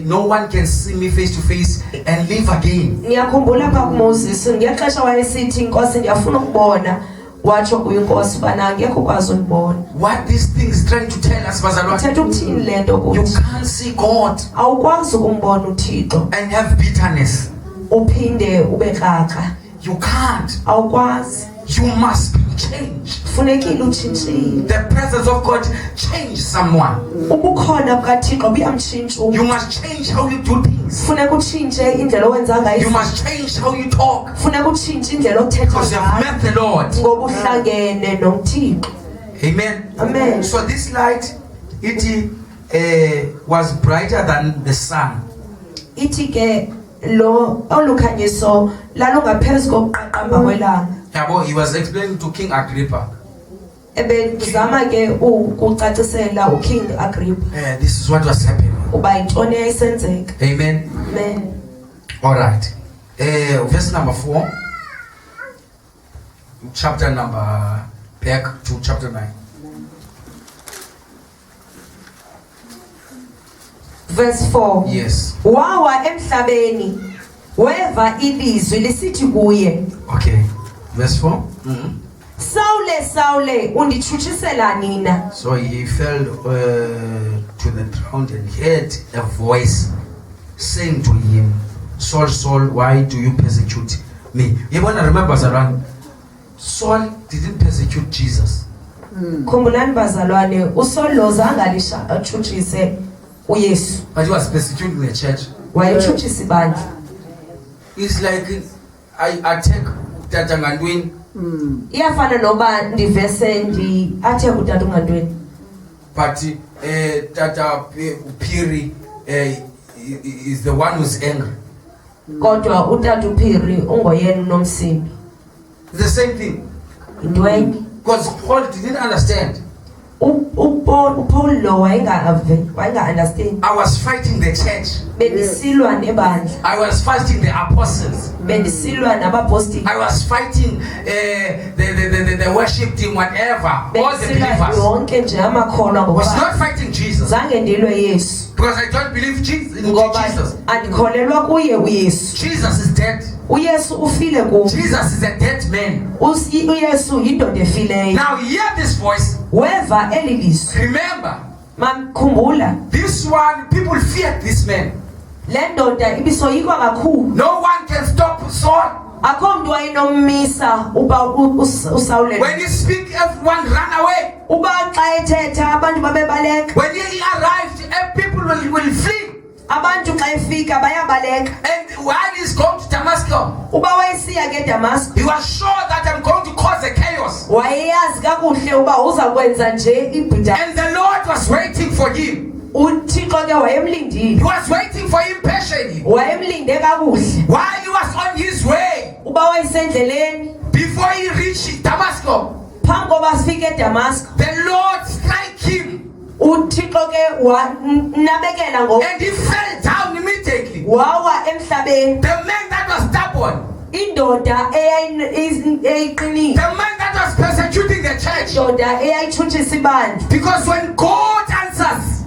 no one can see me face to face and live again. Ngiyakhumbula pha kuMoses ngexesha wayesithi inkosi ndiyafuna ukubona watsho kuyinkosi bana ngekho ukwazi ukubona. What this thing is trying to tell us, Uthetha ukuthini le nto you kuthi can't see God awukwazi ukumbona uThixo and have bitterness. uphinde ube kraka. You can't. Awukwazi. You must be changed. Funekile utshintshile. The presence of God changed someone. Ubukhona bukaThixo buyamtshintsha You umntu. must change how you do things. Funeka utshintshe indlela owenza You ngayo. must change how you talk. Funeka utshintshe indlela othetha Because you have ngayo. met the Lord. Ngoba uhlangene noMthixo. Amen. Amen. So this light, it was brighter than the sun. Ithi ke lo olukhanyiso lalungaphezu kokuqaqamba kwelanga. Yabo, he was explaining to King Agrippa. Ebezama ke ukucacisela uKing Agrippa This is what was happening. uba yintoni eyayisenzeka. Amen. Amen. All right. Verse number 4. Back to chapter 9. Verse 4. Yes. Wawa emhlabeni weva ilizwi lisithi kuye. Okay. Verse 4. Sawule Sawule unditshuthisela nina. So he fell to the ground and heard a voice saying to him, Saul, Saul, why do you persecute me? You want to remember, Saul didn't persecute Jesus. Khumbulani bazalwane uSaul lo zange alitshutshise uYesu. But he was persecuting the church. Wayetshutshisa ibandla. It's like I attack Tata Ngqunge. Iyafana noba ndivese athe kutata uNgqunge. But Tata Piri is the one who's angry. Kodwa uTata uPhiri ungoyena unomsindo. It's the same thing. Because Paul didn't understand. Paul lo wayenga understand. I was fighting the church. Bendisilwa nebandla. I was fighting the apostles. Bendisilwa nabapostoli. I was fighting the worship team, whatever. All the believers. Yonke nje amakholwa I was not fighting Jesus. Zange ndilwe Yesu. Because I don't believe in Jesus. Andikholelwa kuye uYesu. Jesus is dead. uYesu ufile ku. Jesus is a dead man. uYesu yindoda efileyo. Now hear this voice. Weva elilizwi. Remember. Mamkhumbula. This one, people feared this man. Le ndoda ibisoyikwa kakhulu. No one can stop Saul. Akho mntu wayenomisa uba uSawule. When he speak, everyone ran away. Uba xa ethetha abantu babebaleka. When he arrived, people will flee. Abantu xa efika bayabaleka. And while he's going to Damascus, uba wayesiya ke Damascus, he was sure that I'm going to cause a chaos. Wayeyazi kakuhle uba uzakwenza nje ibhuda. And the Lord was waiting for him. uThixo ke wayemlindile. He was waiting for him patiently. Wayemlinde kakuhle. While he was on his way, uba wayesendleleni, before he reached Damascus, phambi koba sifike eDamascus, the Lord strike him. uThixo ke wanabekela ngo. And he fell down immediately. Wawa emhlabeni. The man that was stubborn. Indoda eyayiqinile. The man that was persecuting the church. Indoda eyayithutshisa ibandla. Because when God answers,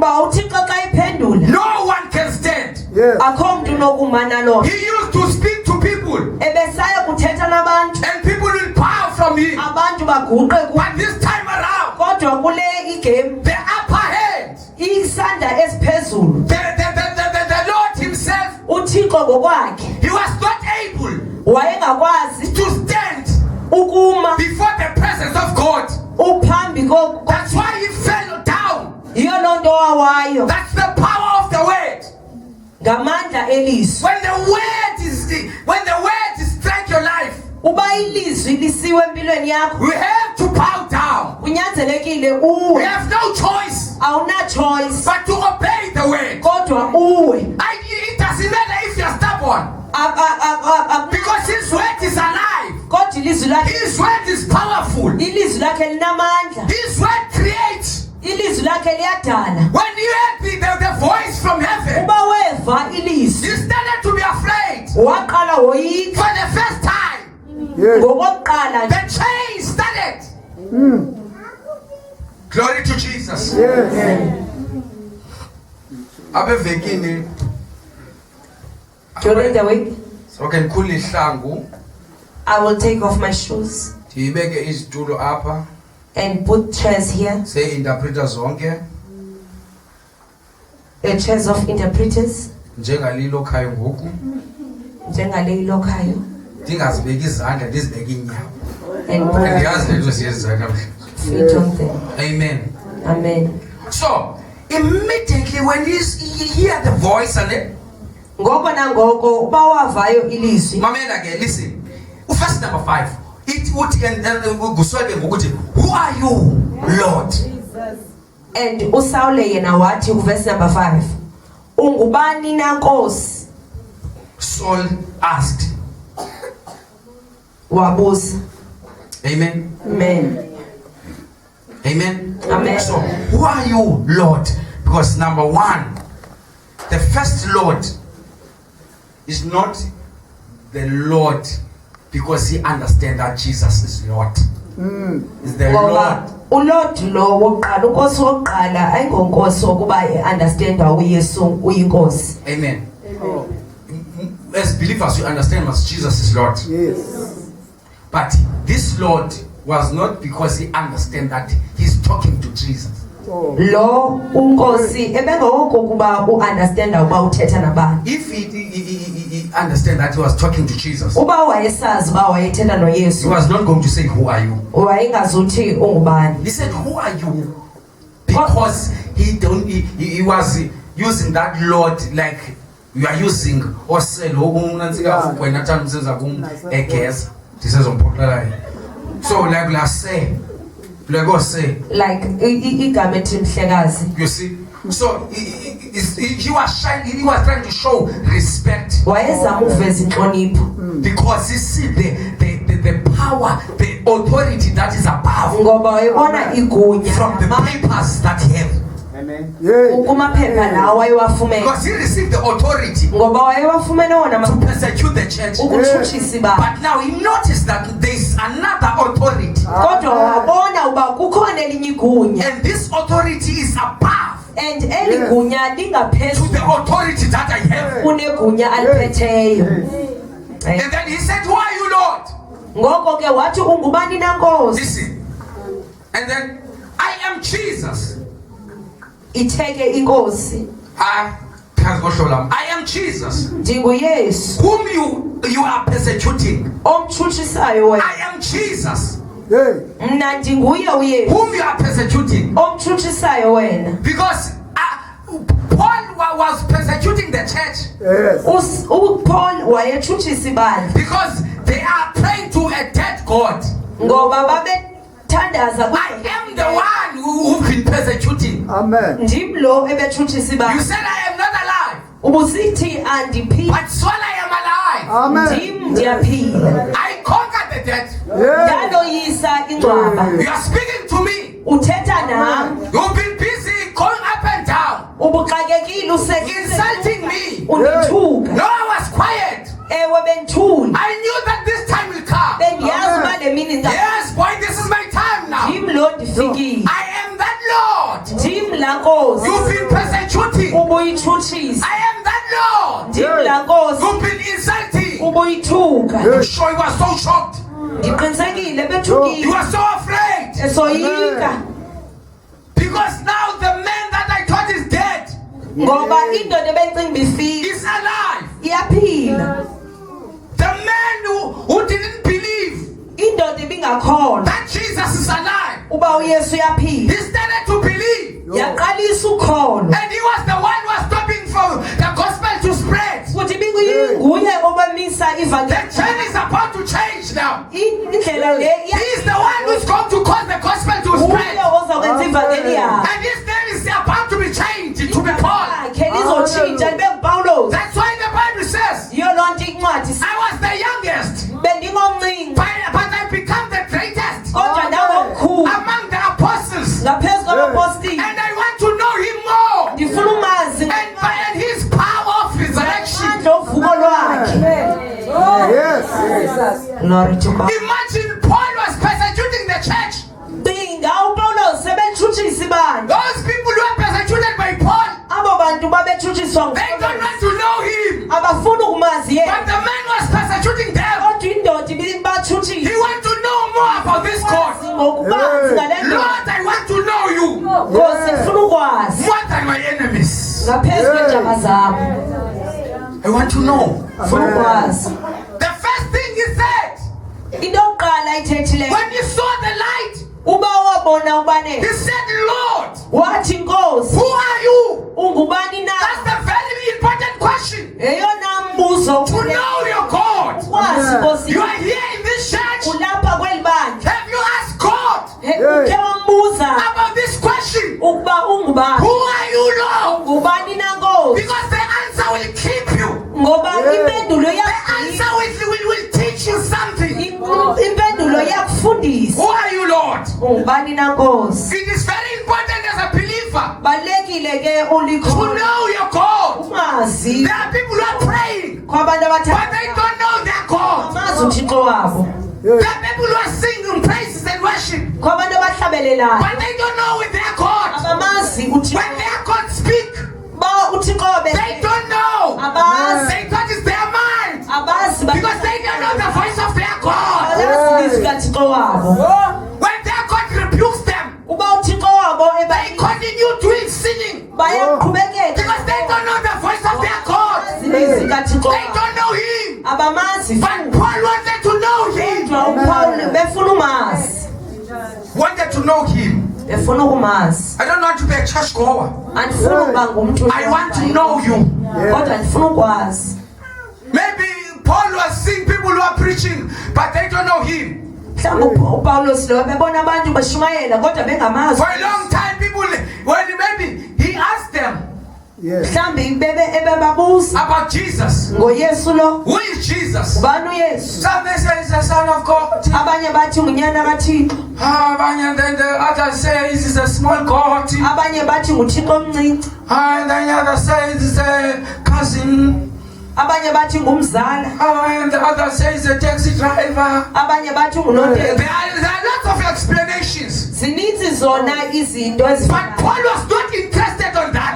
ba uThixo xa iphendula, no one can stand. akho mntu nokumana lo. He used to speak to people. Ebesaya kuthetha nabantu. And people will bow from him. Abantu baguqe ku. But this time around, Kodwa kule igame, the upper hand, isandla esiphezulu, the Lord himself, uThixo ngokwakhe, he was not able wayengakwazi to stand ukuma before the presence of God. uphambi ko. That's why he fell down. Yiyo loo nto wawayo. That's the power of the word. Ngamandla elizwi. When the word is strike your life, uba ilizwi lisiwe empilweni yakho, we have to bow down. unyanzelekile We uwe. have no choice Awuna choice but to obey the word. kodwa uwe. It doesn't matter if you're stubborn, because his word is alive. Kodwa ilizwi lakhe, His word is powerful. ilizwi lakhe linamandla. His word creates. Ilizwi lakhe liyadala. When you heard the voice from heaven, Uba weva ilizwi, you started to be afraid. waqala woyika. For the first time, Ngokokuqala the change started. Glory to Jesus. Abevekini during the week, so can khula ihlangu I will take off my shoes ndibeke izitulo apha and put chairs here, say interpreter zonke chairs of interpreters, njengalilo khayo ngoku njengale ilokhayo, ndingazibeki izandla ndizibeke inyawo and put ndiyazi lento siyenza namhla. feet on them. Amen. Amen. So immediately when you hear the voice and it, Ngoko nangoko uba wavayo ilizwi. mamela ke listen, verse number 5 it would nguswele ngokuthi who are you Lord? And uSawule yena wathi verse number 5, ungubani na Nkosi? Saul asked. Wabuza. Amen. Amen. Amen. Amen. So who are you Lord? Because number 1, the first Lord is not the Lord because he understands that Jesus is Lord. Is the Lord. uLord lo woqala, uNkosi woqala ayingonkosi ukuba understand uYesu uyinkosi. Amen. As believers we understand that Jesus is Lord. Yes. But this Lord was not because he understands that he's talking to Jesus. Lo uNkosi ebengoko kuba uunderstand uba uthetha nabani. If he understand that he was talking to Jesus, Uba wayesazi uba wayethetha he noYesu, was not going to say who are you. wayengazuthi ungubani. He said who are you? Because he was using that Lord like you are using oselo unansika wena thamsenza kum egeza. This is important. So like I say, Like you see, so he was trying to show respect because he see the power, the authority that is above from the papers that he had. Amen. Because he received the authority to persecute the church. But now he noticed that there is another authority. And this authority is above and to the authority that I have. And then he said, who are you, Lord? Listen. And then, I am Jesus. I am Jesus, whom you are persecuting. I am Jesus, whom you are persecuting. Because Paul was persecuting the church. Because they are praying to a dead God. I am the one who's been persecuting. Amen. You said I am not alive, but soul I am alive. Amen. I conquered the dead. You are speaking to me. You've been busy going up and down, insulting me. No, I was quiet. I knew that this time will come. Yes, boy, this is my time now. I am that Lord. You've been persecuting. I am that Lord. You've been insulting. I'm sure you are so shocked. You are so afraid. Because now the man that I thought is dead is alive. The man who didn't believe that Jesus is alive, he started to believe. And he was the one who was stopping for the gospel to spread. The chain is about to change now. He is the one who's going to cause the gospel to spread. And his name is about to be changed to be Paul. That's why the Bible says I was the youngest, but I become the greatest among the apostles. And I want to know him more. And by his power of resurrection. Yes. Imagine Paul was persecuting the church. Those people who are persecuted by Paul, they don't want to know him. But the man was persecuting them. He wants to know more about this God. Lord, I want to know you more than my enemies. I want to know. The first thing he said, when he saw the light, he said, Lord, who are you? That's the very important question. To know your God. You are here in this church. Have you asked God about this question? Who are you, Lord? Because the answer will keep you. The answer will teach you something. Who are you, Lord? It is very important as a believer to know your God. There are people who are praying, but they don't know their God. There are people who are singing praises and worship, but they don't know with their God. When their God speak, they don't know. They thought it's their mind, because they don't know the voice of their God. When their God rebukes them, they continue doing sinning, because they don't know the voice of their God. They don't know him. But Paul wanted to know him. Wanted to know him. I don't want to be a church goer. I want to know you. Maybe Paul was seeing people who are preaching, but they don't know him. For a long time, people, when maybe he asked them about Jesus. Who is Jesus? Some they say he's the Son of God. Then the others say he's a small God. And then the others say he's a cousin. And the other says a taxi driver. There are lots of explanations. But Paul was not interested on that.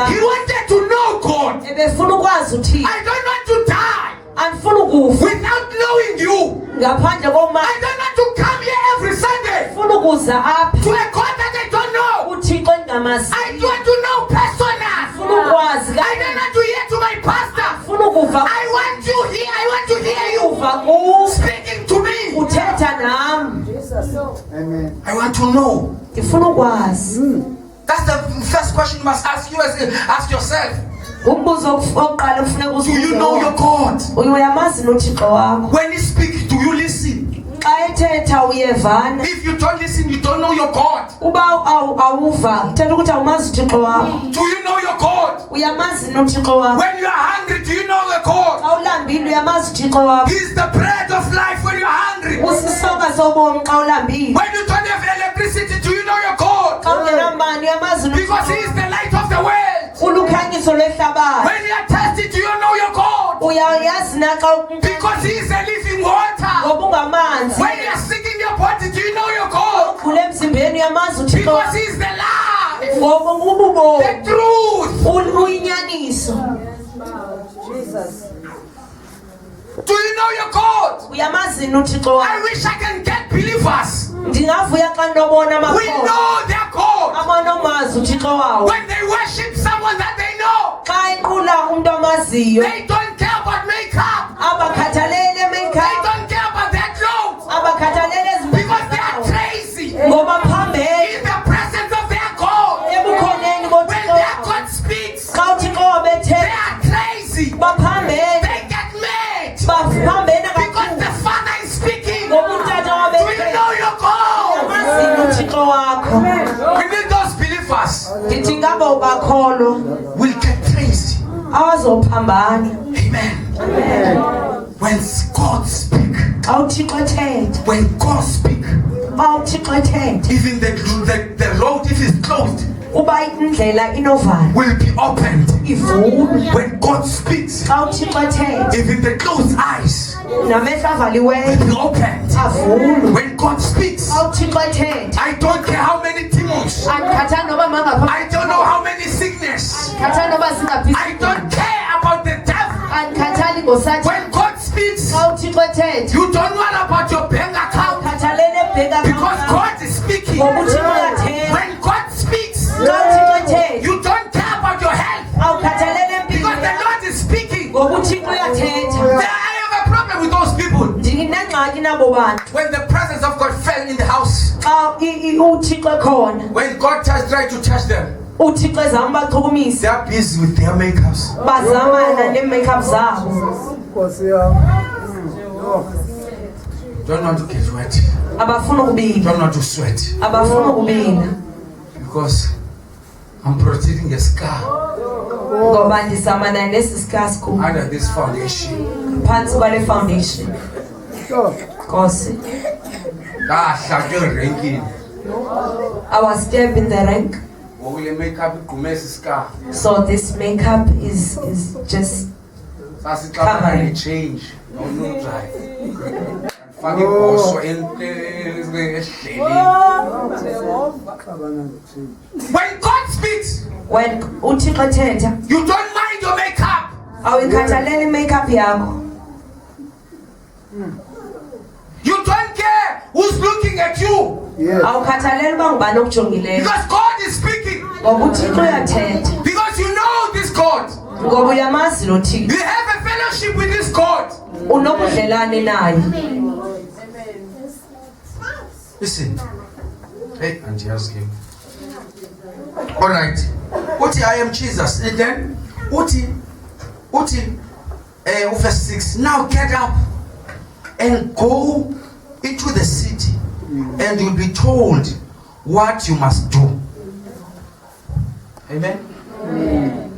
He wanted to know God. I don't want to die without knowing you. I don't want to come here every Sunday to a God that I don't know. I want to know personal. I don't want to hear to my pastor. I want you here. I want to hear you speaking to me. Amen. I want to know. That's the first question you must ask yourself. Do you know your God? When he speaks, do you listen? If you don't listen, you don't know your God. Do you know your God? When you are hungry, do you know your God? He's the bread of life when you are hungry. When you don't have electricity, do you know your God? Because he is the light of the world. When you are thirsty, do you know your God? Because he is a living water. When you are sick in your body, do you know your God? Because he is the life, the truth. Jesus. Do you know your God? I wish I can get believers. We know their God. When they worship someone that they know, they don't care about makeup. They don't care about their clothes. Because they are crazy in the presence of their God. When their God speaks, they are crazy. They get mad because the Father is speaking. Do you know your God? We need those believers. We'll get crazy. Amen. When God speaks, even the road, if it's closed, will be opened. When God speaks, even the closed eyes will be opened. When God speaks, I don't care how many demons, I don't know how many sickness, I don't care about the devil. When God speaks, you don't worry about your bank account, because God is speaking. When God speaks, you don't care about your health, because the Lord is speaking. I have a problem with those people. When the presence of God fell in the house, when God tried to touch them, they are busy with their makeups. Don't want to get wet. Don't want to sweat. Because I'm protecting a scar under this foundation. I was stabbed in the rank. So this makeup is just covering. Change. No drive. When God speaks, you don't mind your makeup. You don't care who's looking at you. Because God is speaking. Because you know this God. You have a fellowship with this God. Listen. Hey, and just him. Alright. Uti, I am Jesus. And then Uti, verse 6. Now get up. and go into the city, and you'll be told what you must do. Amen.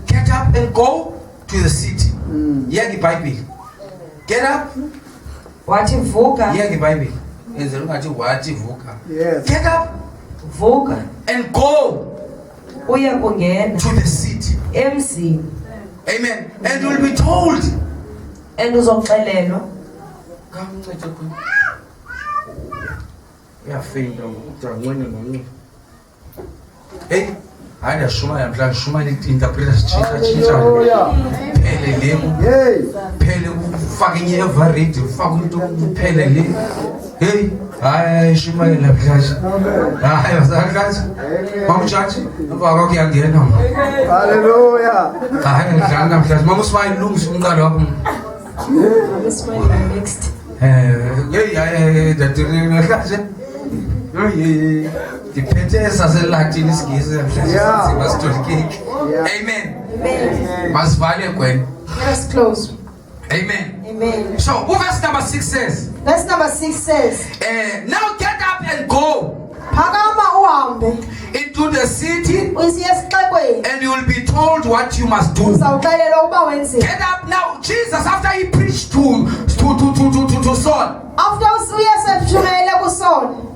Get up and go to the city. Yeah, the Bible. Get up. Wathi vuka. Yeah, the Bible. Yes. Get up. Vuka. And go Uya kungena to the city. emzini. Amen. And you'll be told. And uzoxelelwa. Hey, I had a Shuma and Black Shuma interpreters Chicha. Pele fucking ever read fucking Pele. Hey, I Shuma and a class. I was that class. Mom Church, Pagaki again. Hallelujah. I had a class. Mom's my looms from that album. This one next. The Peters as a Latin is Amen. Must value when. Let us close. Amen. Amen. So, verse number 6 says, Verse number 6 says, now get up and go Phakama uhambe into the city, usiye esixekweni and you will be told what you must do. uzawuxelelwa uba wenzeni. Get up now. Jesus, after he preached to Saul. After uyesu ethumele kuSaul.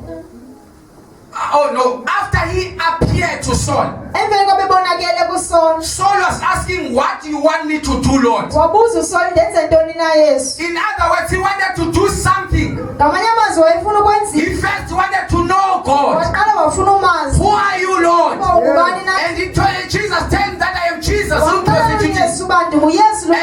Oh no, after he appeared to Saul. Emveni koba ebonakele kuSaul. Saul was asking, what do you want me to do, Lord? Wabuza uSaul ndenze ntoni na Yesu. In other words, he wanted to do something. Ngamanye amazwi wayefuna ukwenza. He first wanted to know God. Waqala wafuna umazi. Who are you, Lord? Ungubani na? And he told Jesus, tell him that I am Jesus. And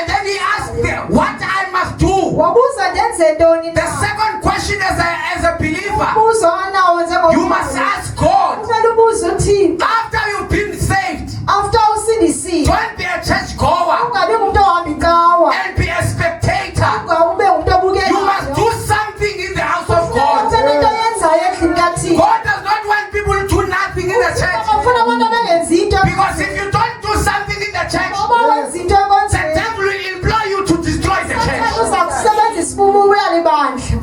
then he asked them, what I must do. Wabuza ndenze ntoni na? The second question as a believer, Ubuzo anawo wenze you must ask God. Kumele ubuze uThixo. After you've been saved, After usindisiwe. don't be a church goer Ungabi umuntu ohamba ikawa. and be a spectator. Ube umuntu obukelayo. You must do something in the house of God. Uthanda into oyenzayo endlini kaThixo. God does not want people to do nothing in the church. Ufuna abantu abangenzi into. Because if you don't do something in the church, Uma wenza into the ekonzeni. devil will employ you to destroy the church. Uzakusebenzisa ububulala ibandla.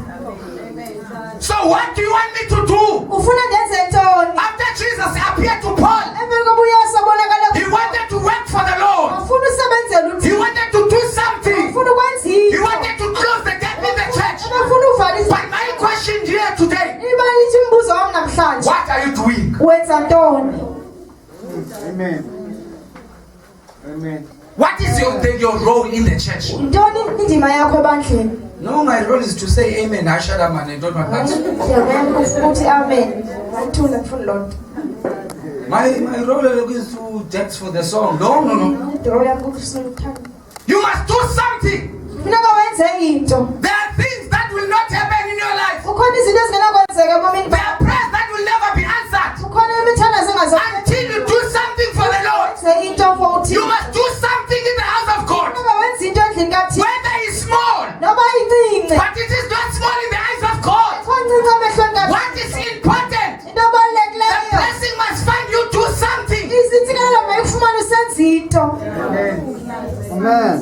So what do you want me to do? Ufuna ndenze ntoni? After Jesus appeared to Paul, Emveni koba uyesu abonakala he wanted to work for the Lord. ufuna usebenzela He uThixo. wanted to do something. Ufuna ukwenza He into. wanted to close the gap in the church. Ufuna uvalisa. But my question here today, Iba lithi umbuzo wami namhlanje. what are you doing? Wenza ntoni? Amen. Amen. What is your role in the church? Ntoni indima yakho ebandleni? No, my role is to say amen. I shut up and I don't want that. Ngiyabona ufuna uthi amen. Ngithula ngifuna Lord. My role is to dance for the song. No. Idoro yami kufuna ukuthanda. You must do something. Funeka wenze into. There are things that will not happen in your life. Ukhona izinto ezingenakwenzeka ebomini There are prayers that will never be answered ukhona imithandazo engazokwenzeka. until you do something for the Lord. Wenze into for uThixo. You must do something in the house of God. Funeka wenze into endlini kaThixo. Whether it's small, Noba incinci. but it is not small in the eyes of God. Koncinci emehlweni kaThixo. What is important? Into The ebalulekileyo. blessing must find you do something. Izintsikelelo mayikufumane usenza into. Amen.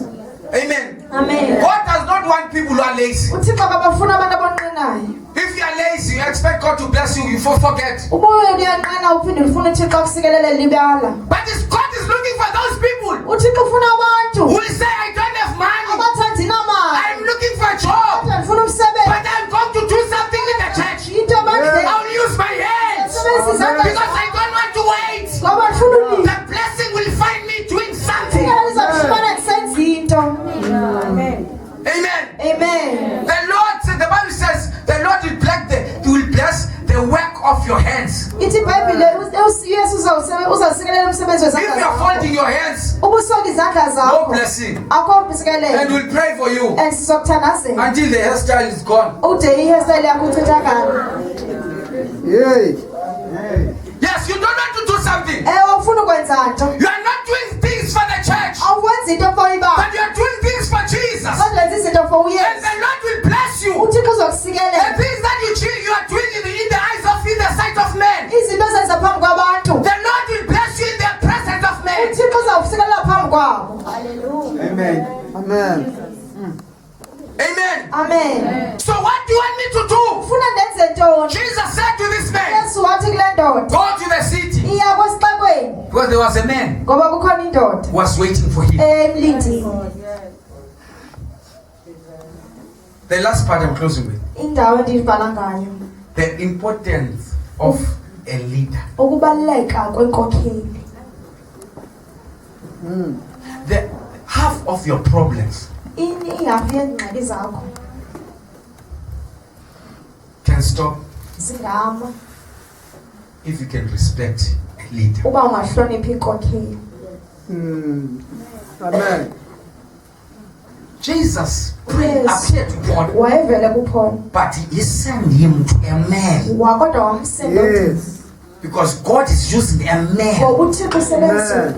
Amen. Amen. God does not want people who are lazy. uThixo akabafuna abantu abonqenayo. If you are lazy, you expect God to bless you, you forget. Ubuye uyanqena uphinde ufuna uThixo akusikelele libala. But God is looking for those people uThixo ufuna who abantu will say, I don't have money. abathanda inamali. I'm looking for a job. Ngifuna umsebenzi. But I'm going to do something in the church. Into ebandleni. I'll use my hands. Because I don't want to wait. Ngoba ngifuna ulima. The blessing will find me doing something. Isikele lizakufumana ndisenza into. Amen. Amen. The Lord said, the Bible says, the Lord will bless the work of your hands. Ithi iBhayibhile uYesu uzawusikelela umsebenzi If wezandla you are zakho. folding your hands, Ubusoka izandla no zakho. blessing. Akho And msikelelo. we'll pray for you And sizokuthandazela. until the hairstyle is gone. Ude ihairstyle yakho uchithakala. Yay. Yes, you don't want to do something. Ufuna ukwenza nto. You are not doing things for the church, Awukwenzi into for ibandla. but you are doing things for Jesus. Kodwa wenza izinto for And uYesu. the Lord will bless you. uThixo The uzokusikelela. things that you are doing in the eyes of, in the sight of men, Izinto ezenza phambi kwabantu. the Lord will bless you in the presence of men. uThixo uzawusikelela phambi kwabo. Hallelujah. Amen. Amen. Amen. Amen. So what do you want me to do? Jesus said to this man, go to the city. Because there was a man who was waiting for him. The last part I'm closing with. The importance of a leader. The half of your problems can stop if you can respect a leader. Amen. Jesus appeared to Paul, but he sent him to a man. Yes. Because God is using a man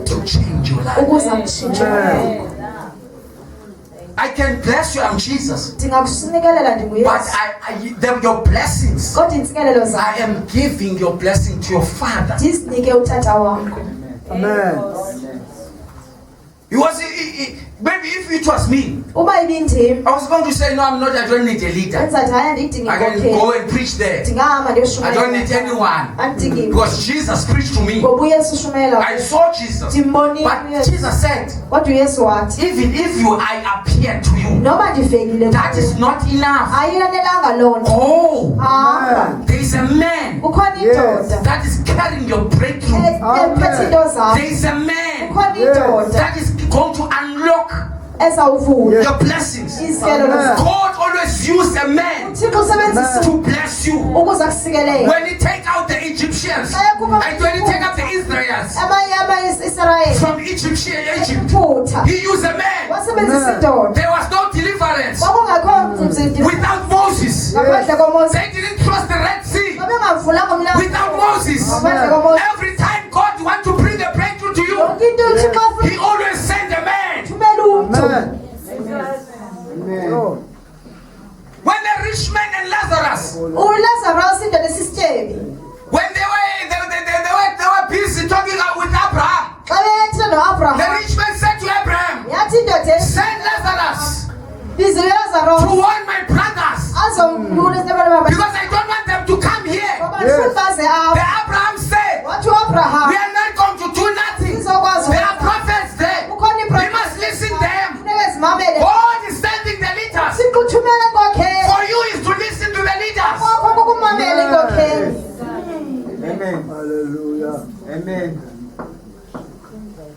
to change your life. Amen. I can bless you, I'm Jesus. But your blessings, I am giving your blessing to your father. Amen. Maybe if it was me, I was going to say, no, I don't need a leader. I can go and preach there. I don't need anyone. Because Jesus preached to me. I saw Jesus. But Jesus said, even if I appear to you, that is not enough. Oh, there is a man that is carrying your breakthrough. There is a man that is going to unlock your blessings. God always used a man to bless you. When he take out the Egyptians and when he take out the Israelites from Egypt, he used a man. There was no deliverance without Moses. They didn't cross the Red Sea without Moses. Every time God wants to bring a breakthrough to you, he always sends a man. Amen. When the rich man and Lazarus, when they were busy talking with Abraham, the rich man said to Abraham, send Lazarus to warn my brothers, because I don't want them to come here. The Abraham said, we are not going to do nothing. There are prophets there. We must listen to them. God is sending the leaders. For you is to listen to the leaders. Amen. Hallelujah. Amen.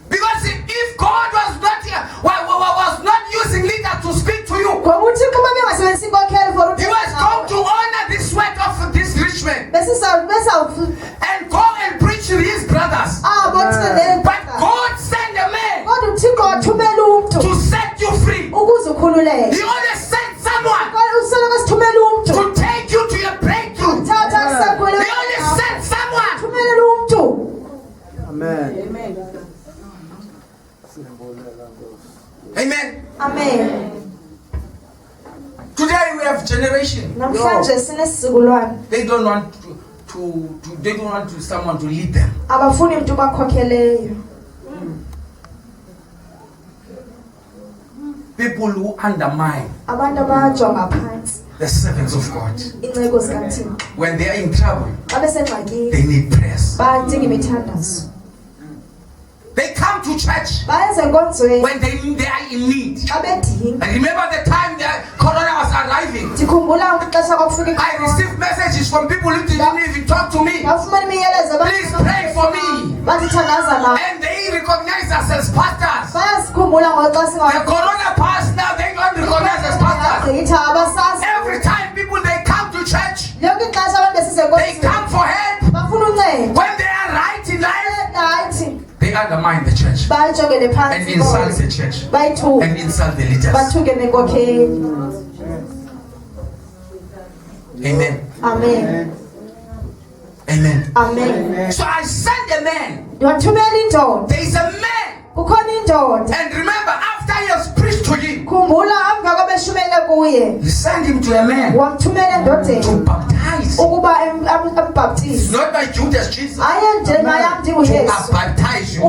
Because if God was not here, was not using leaders to speak to you, he was going to honor this work of this rich man and go and preach to his brothers. But God sent a man to set you free. He only sent someone to take you to your breakthrough. He only sent someone. Amen. Amen. Amen. Today we have generation. They don't want they don't want someone to lead them. People who undermine the servants of God. When they are in trouble, they need prayers. They come to church when they are in need. And remember the time the corona was arriving, I received messages from people who didn't even talk to me. Please pray for me. And they recognize us as pastors. The corona passed, now they don't recognize us as pastors. Every time people they come to church, they come for help. When they are right in life, they undermine the church and insult the church and insult the leaders. Amen. Amen. Amen. Amen. So I sent a man. There is a man. And remember, after he has preached to him, he sent him to a man to baptize. It's not by Judas Jesus. To baptize you.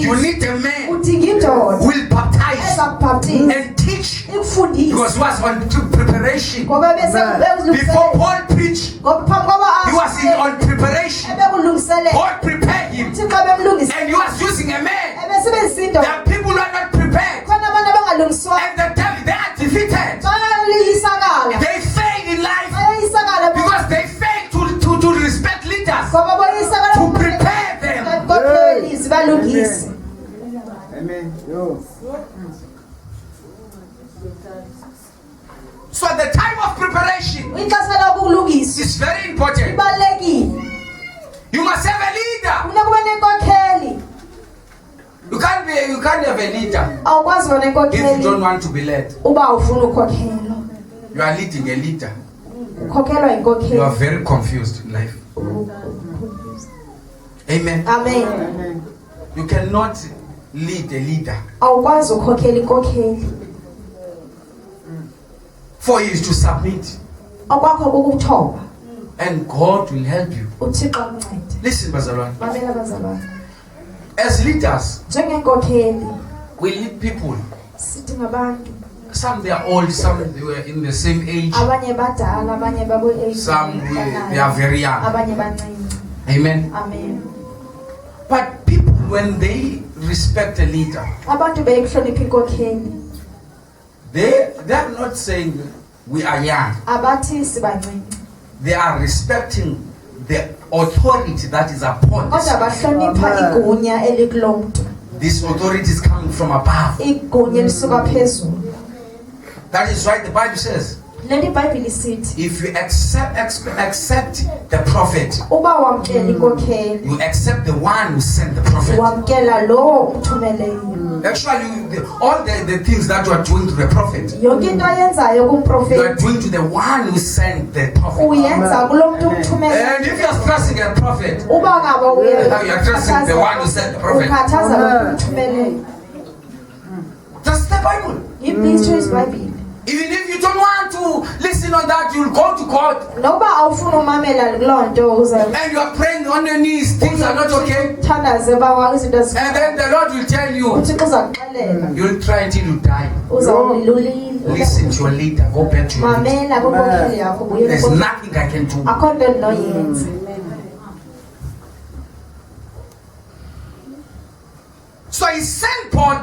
You need a man who will baptize and teach. Because Because he was on preparation. Before Paul preached, he was on preparation. God prepared him. And he was using a man. There are people who are not prepared. And the devil, they are defeated. They fail in life because they fail to respect leaders, to prepare them. Amen. So the time of preparation is very important. You must have a leader. You can't have a leader if you don't want to be led. You are leading a leader. You are very confused in life. Amen. Amen. You cannot lead a leader. For you is to submit. And God will help you. Listen, Bazalwan. As leaders, we lead people. Some they are old, some they were in the same age. Some they are very young. Amen. Amen. But people, when they respect a leader, they are not saying we are young. They are respecting the authority that is upon this authority is coming from above. That is why the Bible says, if you accept the prophet, you accept the one who sent the prophet. Actually, all the things that you are doing to the prophet, you are doing to the one who sent the prophet. And if you are trusting a prophet, you are trusting the one who sent the prophet. That's the Bible. Even if you don't want to listen on that, you'll go to court. And you are praying on your knees, things are not okay. And then the Lord will tell you, you'll try until you die. Listen to your leader, go back to your leader. There's nothing I can do. So he sent Paul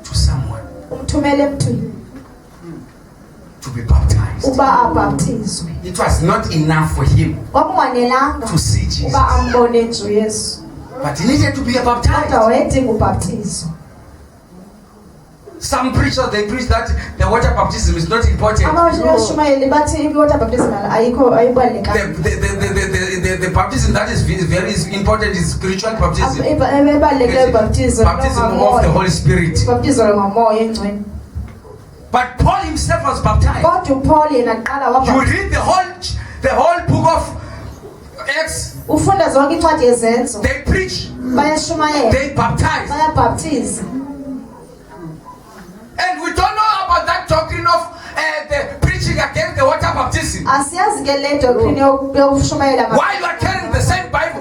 to someone to be baptized. It was not enough for him to see Jesus, but he needed to be baptized. Some preachers, they preach that the water baptism is not important. The baptism that is very important is spiritual baptism. Baptism of the Holy Spirit. But Paul himself was baptized. You read the whole book of Acts. They preach. They baptize. And we don't know about that doctrine of the preaching against the water baptism. While you are carrying the same Bible,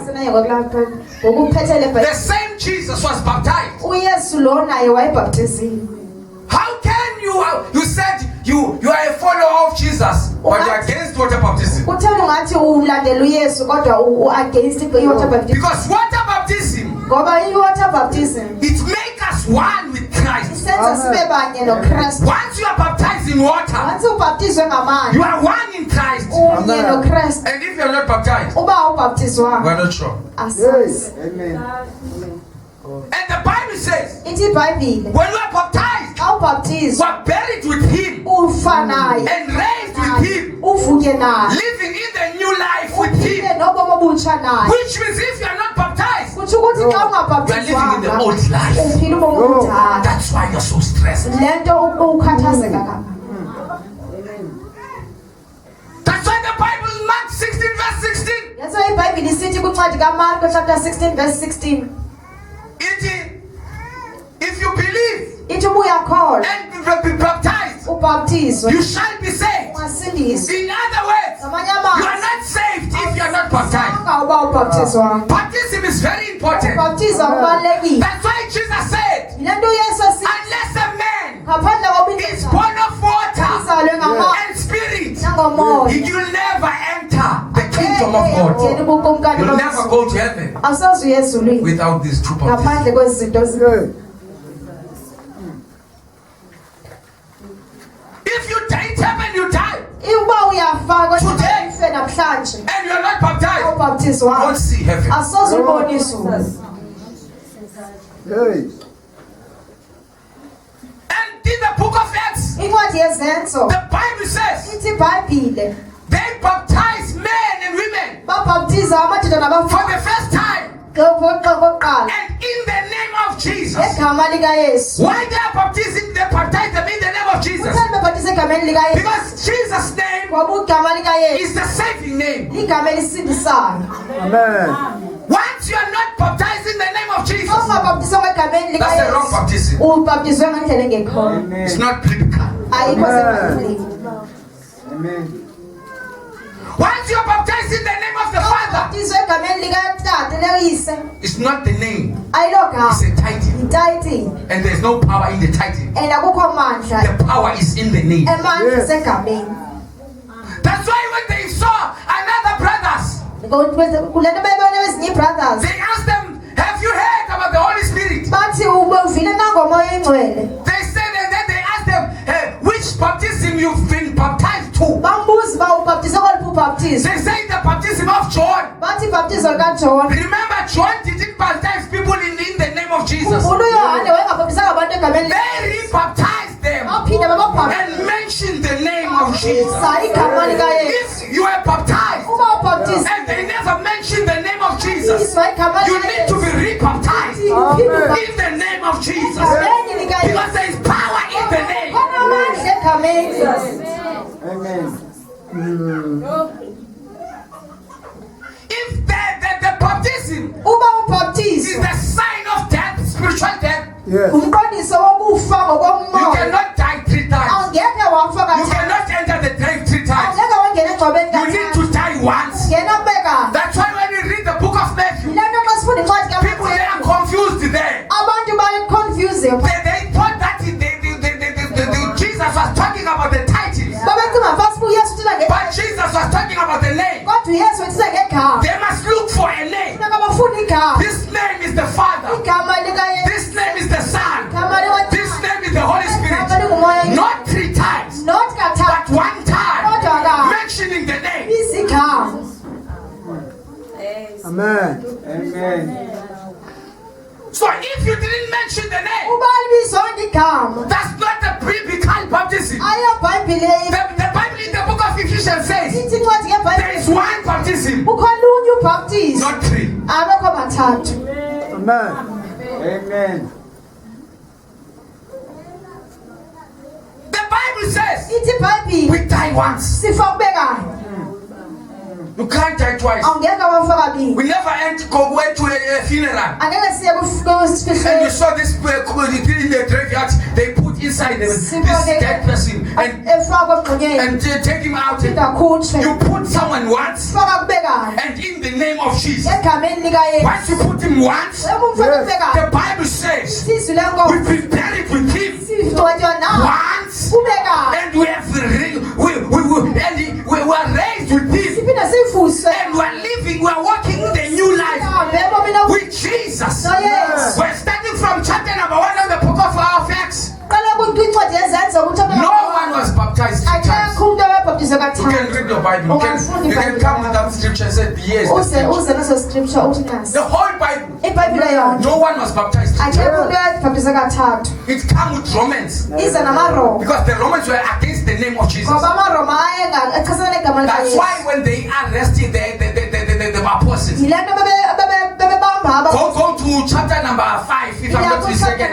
the same Jesus was baptized. How can you said you are a follower of Jesus, but you are against water baptism? Because water baptism, it makes us one with Christ. Once you are baptized in water, you are one in Christ. And if you are not baptized, we are not sure. Amen. And the Bible says, when you are baptized, you are buried with him and raised with him, living in the new life with him. Which means if you are not baptized, you are living in the old life. That's why you're so stressed. That's why the Bible in Mark 16 verse 16. If you believe and be baptized, you shall be saved. In other words, you are not saved if you are not baptized. Baptism is very important. That's why Jesus said, unless a man You'll never enter the kingdom of God. You'll never go to heaven without this true baptism. If you date heaven, you die. Today, and you're not baptized, you won't see heaven. And in the book of Acts, the Bible says they baptize men and women for the first time. And in the name of Jesus. Why they are baptizing? They baptize them in the name of Jesus. Because Jesus' name is the saving name. Amen. Once you are not baptized in the name of Jesus, that's the wrong baptism. It's not biblical. Amen. Once you are baptized in the name of the Father, it's not the name, it's a title. And there's no power in the title. The power is in the name. Yes. That's why when they saw another brothers, they asked them, have you heard about the Holy Spirit? They said, and then they asked them, hey, which baptism you've been baptized to? They say the baptism of John. Remember, John didn't baptize people in the name of Jesus. They rebaptized them and mentioned the name of Jesus. If you are baptized and they never mentioned the name of Jesus, you need to be rebaptized in the name of Jesus. Because there is power in the name. Amen. If the baptism is the sign of death, spiritual death, Yes. you cannot die 3 times. You cannot enter the grave 3 times. You need to die once. That's why when you read the book of Matthew, people they are confused there. They thought that Jesus was talking about the titles, but Jesus was talking about the name. They must look for a name. This name is the Father. This name is the Son. This name is the Holy Spirit. Not 3 times, but 1 time, mentioning the name. Amen. Amen. So if you didn't mention the name, that's not the biblical baptism. The Bible in the book of Ephesians says there is 1 baptism, not 3. Amen. Amen. The Bible says we die once. You can't die twice. We never went to a funeral. And you saw this in the graveyard. They put inside this dead person and take him out. You put someone once, and in the name of Jesus. Once you put him once, the Bible says we've been buried with him once, and we were raised with him. And we're living, we're walking the new life with Jesus. Yes. We're starting from chapter number 1 of the book of our Acts. No one was baptized 3 times. You can read your Bible. You can come with that scripture and say, yes. The whole Bible. No one was baptized 3 times. It comes with Romans. Because the Romans were against the name of Jesus. That's why when they arrested the apostles, go to chapter number 5, if I'm not mistaken.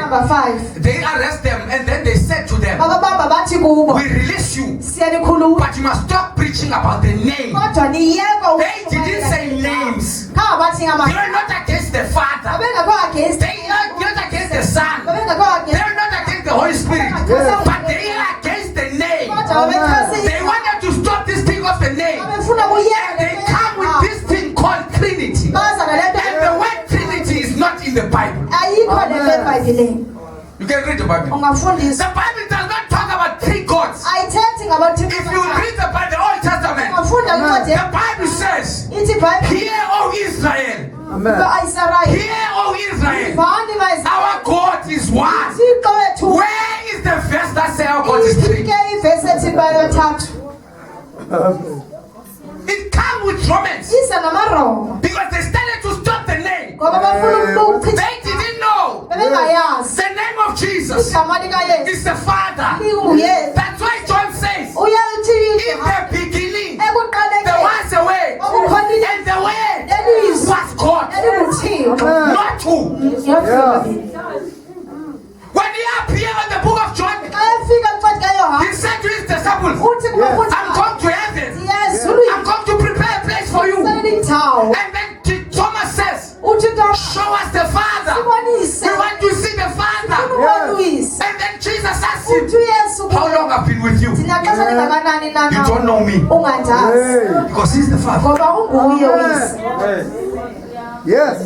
They arrest them and then they said to them, we release you, but you must stop preaching about the name. They didn't say names. They are not against the Father. They are not against the Son. They are not against the Holy Spirit. But they are against the name. They wanted to stop this thing of the name. And they come with this thing called Trinity. And the word Trinity is not in the Bible. You can read the Bible. The Bible does not talk about about three gods. If you read the Old Testament, the Bible says, hear, O Israel. Hear, O Israel. Our God is one. Where is the verse that says our God is three? It comes with Romans. Because they started to stop the name. They didn't know the name of Jesus is the Father. That's why John says, in the beginning, there was a way, and the way was God, not who. When he appeared in the book of John, he said to his disciples, I'm going to heaven. I'm going to prepare a place for you. And then Thomas says, show us the Father. We want to see the Father. And then Jesus asks him, how long have I been with you? You don't know me. Because he's the Father. Yes.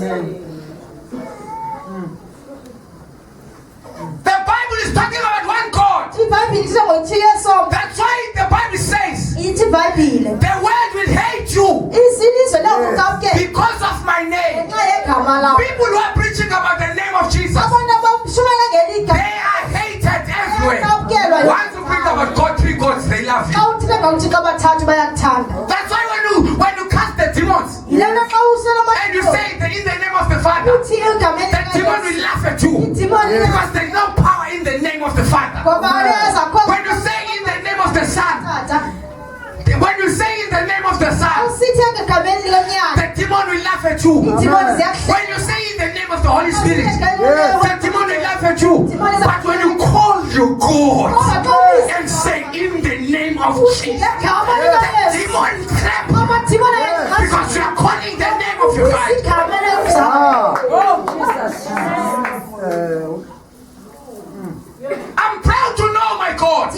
The Bible is talking about one God. That's why the Bible says the world will hate you because of my name. People who are preaching about the name of Jesus, they are hated everywhere. Once you preach about God, three gods, they love you. That's why when you cast the demons and you say in the name of the Father, the demon will laugh at you because there's no power in the name of the Father. When you say in the name of the Son, when you say in the name of the Son, the demon will laugh at you. When you say in the name of the Holy Spirit, the demon will laugh at you. But when you call your God and say in the name of Jesus, the demon clap because you are calling the name of your God. I'm proud to know my God.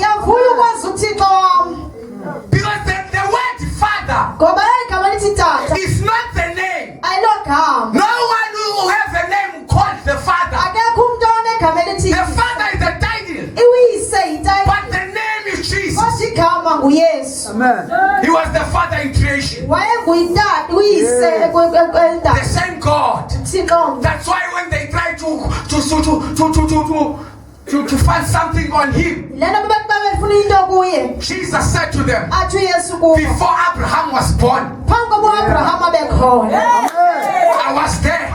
Because the word Father is not the name. No one who has a name called the Father. The Father is the title, but the name is Jesus. Amen. He was the Father in creation. The same God. That's why when they try to find something on him, Jesus said to them, before Abraham was born, I was there.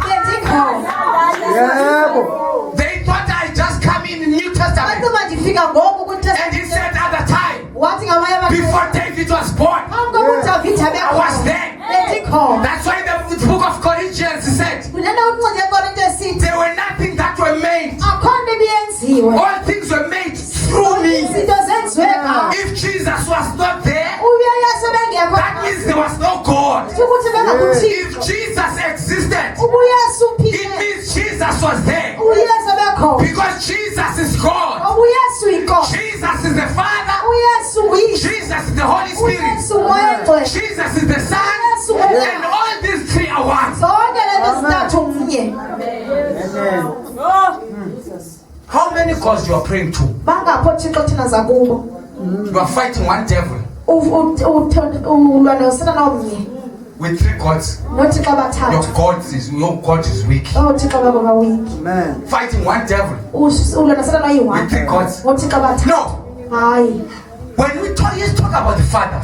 They thought I just come in the New Testament. And he said at the time, before David was born, I was there. That's why the book of Corinthians said, there were nothing that were made. All things were made through me. If Jesus was not there, that means there was no God. If Jesus existed, it means Jesus was there. Because Jesus is God. Jesus is the Father. Jesus is the Holy Spirit. Jesus is the Son. And all these three are one. How many gods you are praying to? You are fighting one devil with three gods. Your God is weak. Amen. Fighting one devil with three gods. No. When we talk about the Father,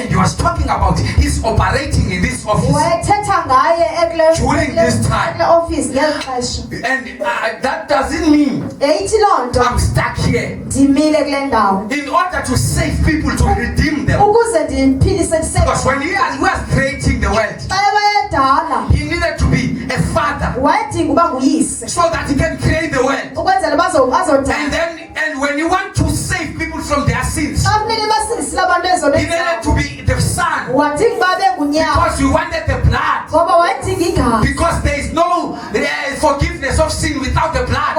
he was talking about his operating in this office during this time. And that doesn't mean I'm stuck here. In order to save people, to redeem them. Because when he was creating the world, he needed to be a father so that he can create the world. And when you want to save people from their sins, he needed to be the Son, because you wanted the blood, because there is no forgiveness of sin without the blood.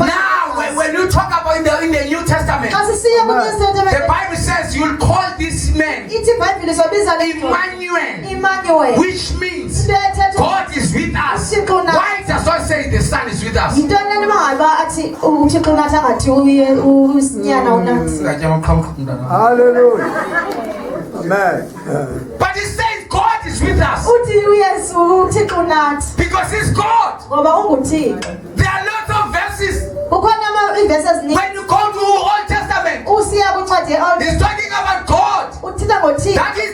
Now when you talk about in the New Testament, the Bible says you'll call this man Emmanuel, which means God is with us. Why does God say the Son is with us. Hallelujah. Amen. But he says God is with us. Because he's God. There are lots of verses. When you go to Old Testament, he's talking about God. That is